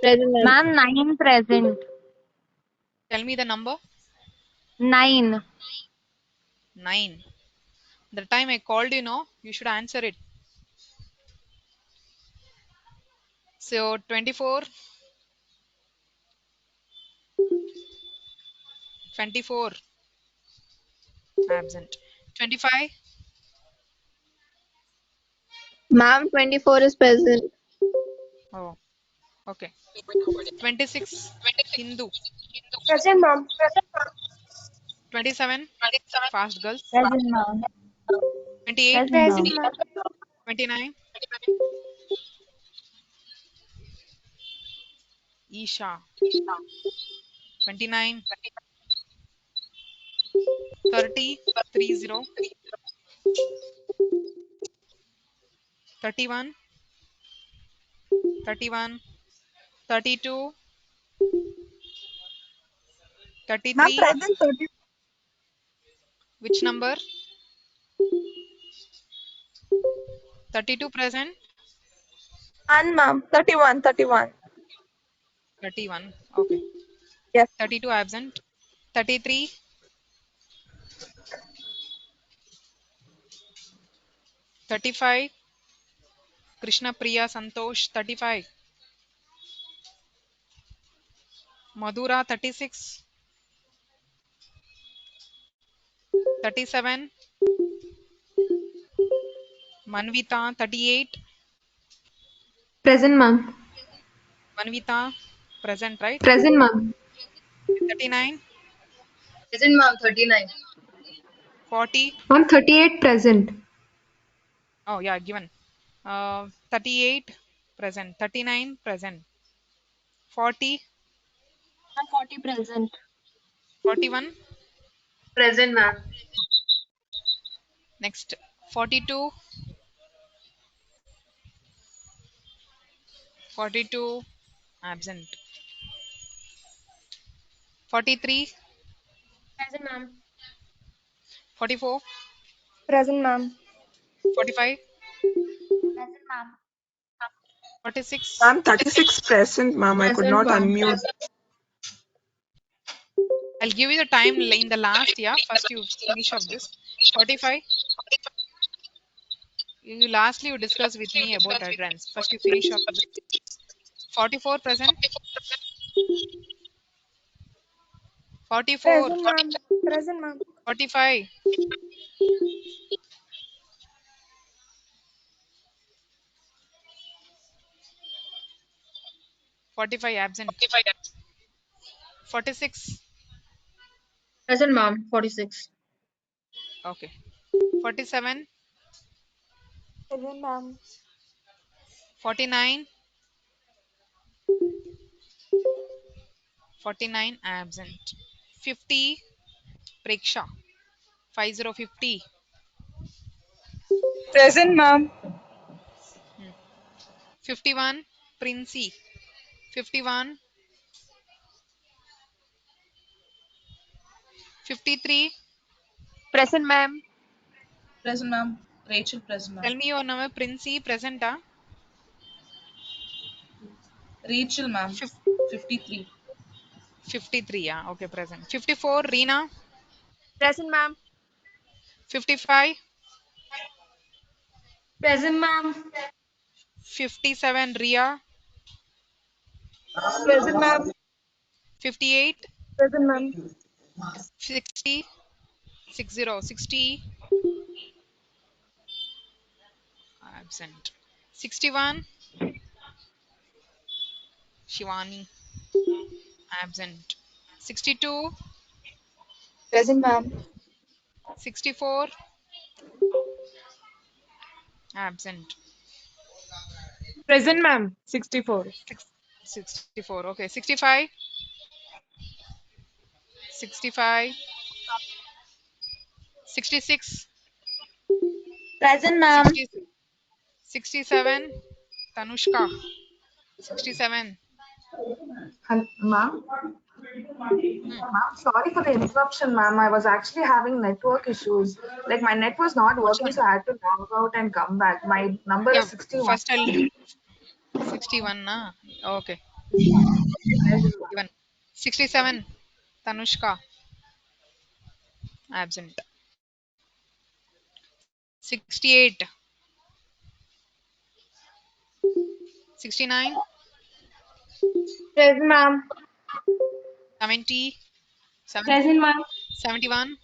Present, ma'am. Ma'am, 9 present. Tell me the number. 9. 9. The time I called you should answer it. So 24, 24, absent. 25, Ma'am, 24 is present. oh, okay. 26, Hindu. Present, ma'am. 27, fast girls. Present, ma'am. 28, Present, Present, ma'am. ma'am. 29, Isha. 29, 30, 30, 31, 31, 32, Ma'am, 33. present 30. Which number? 32 present. And ma'am, 31, 31. 31. Okay. Yes. 32 absent. 33, 35, Krishna Priya Santosh 35, Madhura 36, 37, Manvita 38, Present, ma'am. Manvita present, right? Present, ma'am. 39, Present, ma'am. 39. 40. Ma'am, 38 present. Oh yeah, given. 38 present, 39 present, 40, Ma'am, 40 present. 41. Present, ma'am. Next 42, 42 absent, 43, Present, ma'am. 44, Present, ma'am. 45, Present, ma'am. 46. Ma'am, 36 present, ma'am. I could Present, not ma'am. unmute. I'll give you the time in the last, yeah. First you finish up this. 45. Lastly you discuss with me about adherence. First you finish up this. 44 present. 44. Present, ma'am. Present, ma'am. 45. 45 absent. 46. Present, ma'am. 46. Okay. 47. Present, ma'am. 49. 49 absent. 50. Preksha. 50. Present, ma'am. 51. Princey. 51. 53. Present, ma'am. Present, ma'am. Rachel, present, Tell ma'am. me your name. Princey present. Rachel, ma'am. 53. 53. Yeah. Okay, present. 54. Reena. Present, ma'am. 55. Present, ma'am. 57. Ria. Present, ma'am. 58. Present, ma'am. 60. 60. Absent. 61. Shivani, absent. 62, Present, ma'am. 64, absent. Present, ma'am. 64. 64, okay. 65, 65, 66, Present, ma'am. 67, Tanushka, 67. Ma'am, sorry for the interruption, ma'am. I was actually having network issues. Like my net was not Which working, one? so I had to log out and come back. My number is Yeah, 61. first I'll 61, na? Okay. Even 67, Tanushka, absent. 68, 69, Present, ma'am. 70, 70, Present, ma'am. 71,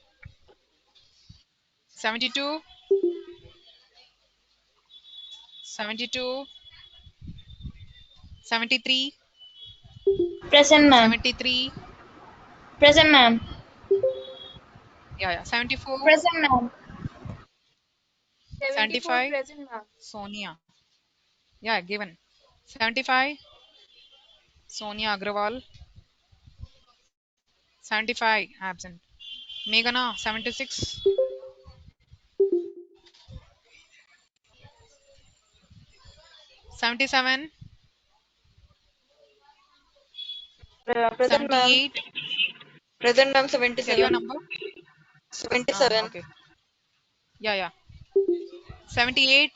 72, 72, 73, Present, ma'am. 73, Present, ma'am. yeah, 74, Present, ma'am. 74 75, present, ma'am. Sonia, yeah, given. 75, Sonia Agrawal, 75, absent. Meghana, 76, 77, Present, ma'am. 78. Present, ma'am. Tell your 77. number. 77. Okay. Yeah, yeah. 78,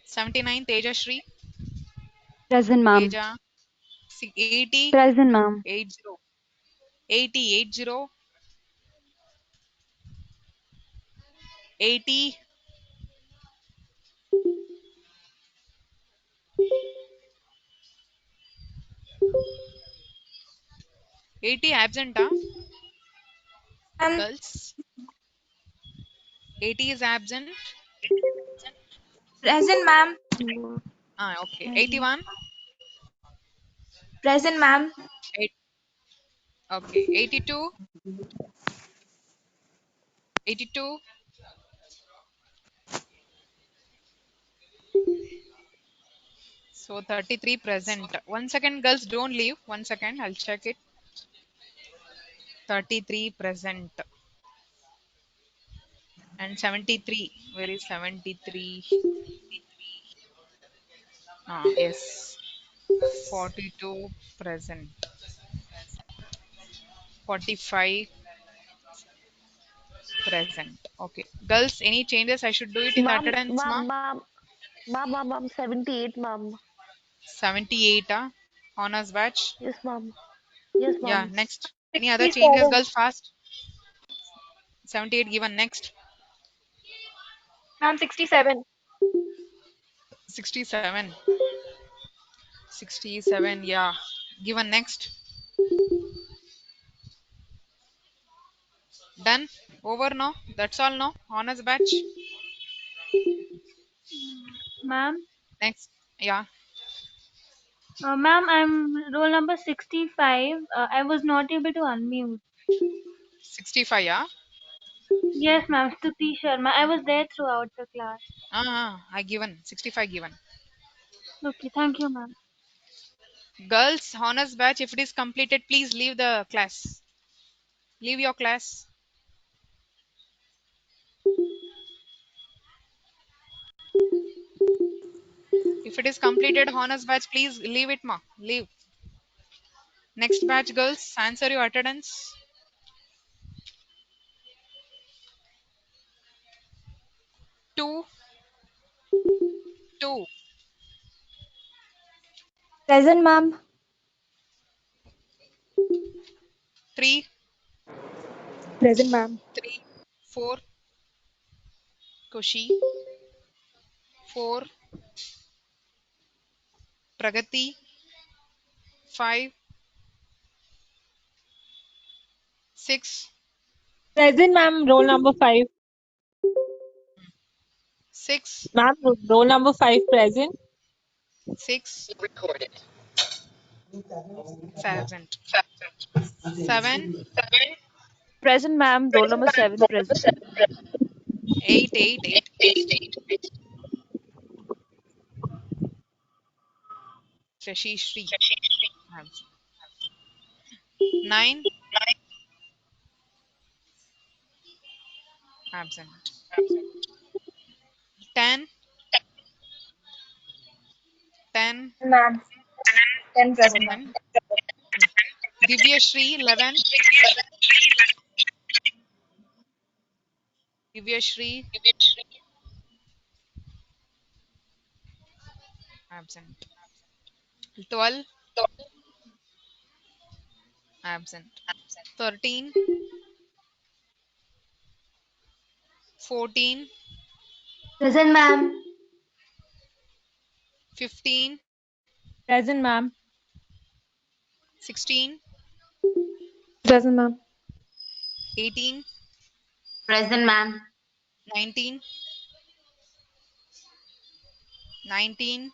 79, Tejashri, Present, ma'am. Teja, 80, Present, ma'am. 80, 80, 80, 80, 80, absent, girls. 80 is absent. Present, ma'am. Okay. 81, Present, ma'am. 8, okay. 82, 82, so 33 present. 1 second, girls, don't leave. 1 second, I'll check it. 33 present. And 73. Where is 73? Yes. 42 present. 45 present. Okay. Girls, any changes I should do it in the Ma'am, attendance, ma? ma'am, ma'am, ma'am, 78, ma'am. 78, honors batch. Yes, ma'am. Yes, Yeah, ma'am. next. Any other changes, 67. girls, fast? 78 given. Next. Ma'am, 67. 67. 67, yeah. Given. Next. Done. Over now. That's all now. Honors batch. Ma'am, Next. Yeah. ma'am, I'm roll number 65. I was not able to unmute. 65, yeah. Yes, ma'am, Stuti Sharma. I was there throughout the class. I given. 65 given. Okay, thank you, ma'am. Girls, honors batch, if it is completed, please leave the class. Leave your class. If it is completed, honors batch, please leave it, ma. Leave. Next batch, girls, answer your attendance. 2, 2, Present, ma'am. 3, Present, ma'am. 3, 4, Koshi, 4, Pragati, 5, 6, Present, ma'am. Roll number 5. 6, Ma'am, roll number 5 present. 6, absent. 7, Present, ma'am. Roll number 7 present. 8, 8, 8, Shashi Shri, absent. 9, absent. 10, 10, Ma'am. 10 present, ma'am. 10. Divya Shri, 11, Divya Shri, absent. 12, absent. 13, 14, Present, ma'am. 15, Present, ma'am. 16, Present, ma'am. 18, Present, ma'am. 19, 19,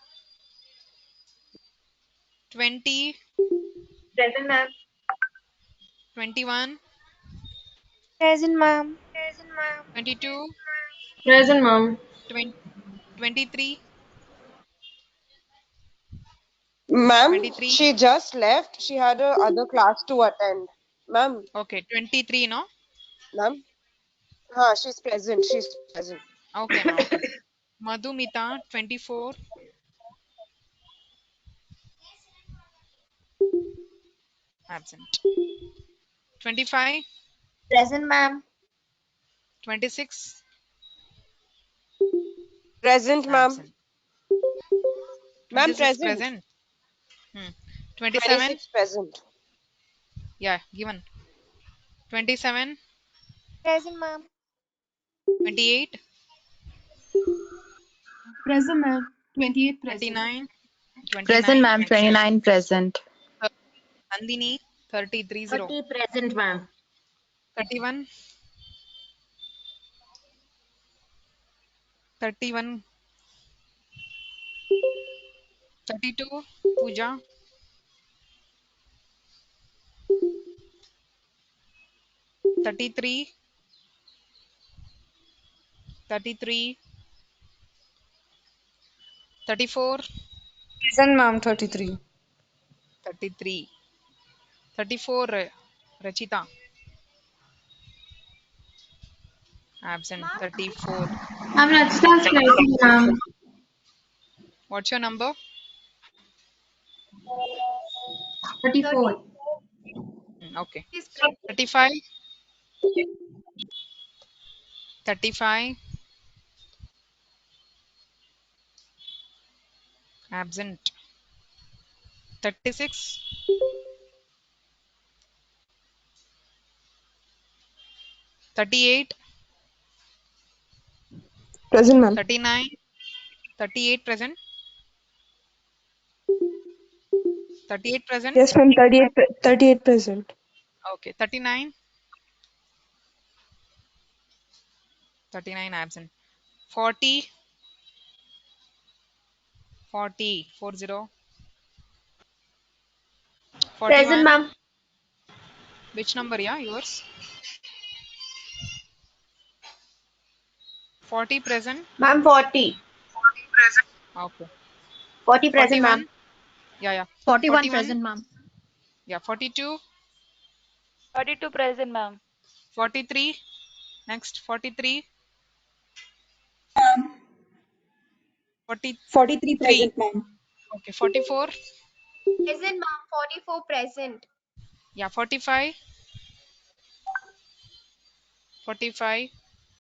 20, Present, ma'am. 21, Present, ma'am. 22, Present, ma'am. 20, 23, Ma'am, 23. she just left. She had a other class to attend. Ma'am, Okay, 23, no? ma'am. Ha, she's present. She's present. Okay, now, okay. Madhumita, 24, absent. 25, Present, ma'am. 26, Present, ma'am. absent. Ma'am, 26 present. present. 27, 26 present. yeah, given. 27, Present, ma'am. 28, Present, ma'am. 28 present. 29, Present, 29. ma'am. Next, 29 present. Nandini, 30, 30. 30 present, ma'am. 31, 31, 32, Pooja, 33, 33, 34, Present, ma'am. 33. 33, 34, Rachita, absent. 34. I'm not start writing, ma'am. What's your number? 34. Okay. 35, 35, absent. 36, 38, Present, ma'am. 39, 38 present. 38 present. Yes, ma'am. 38 present. Okay. 39, 39 absent. 40, 40, 40, Present, 41. ma'am. Which number, yeah, yours? 40 present. Ma'am, 40. Okay. 40 present, 41. ma'am. Yeah, yeah. 41 41. present, ma'am. Yeah. 42, 32 present, ma'am. 43. Next, 43, 43 43. present, ma'am. Okay. 44. Present, ma'am. 44 present. Yeah. 45, 45,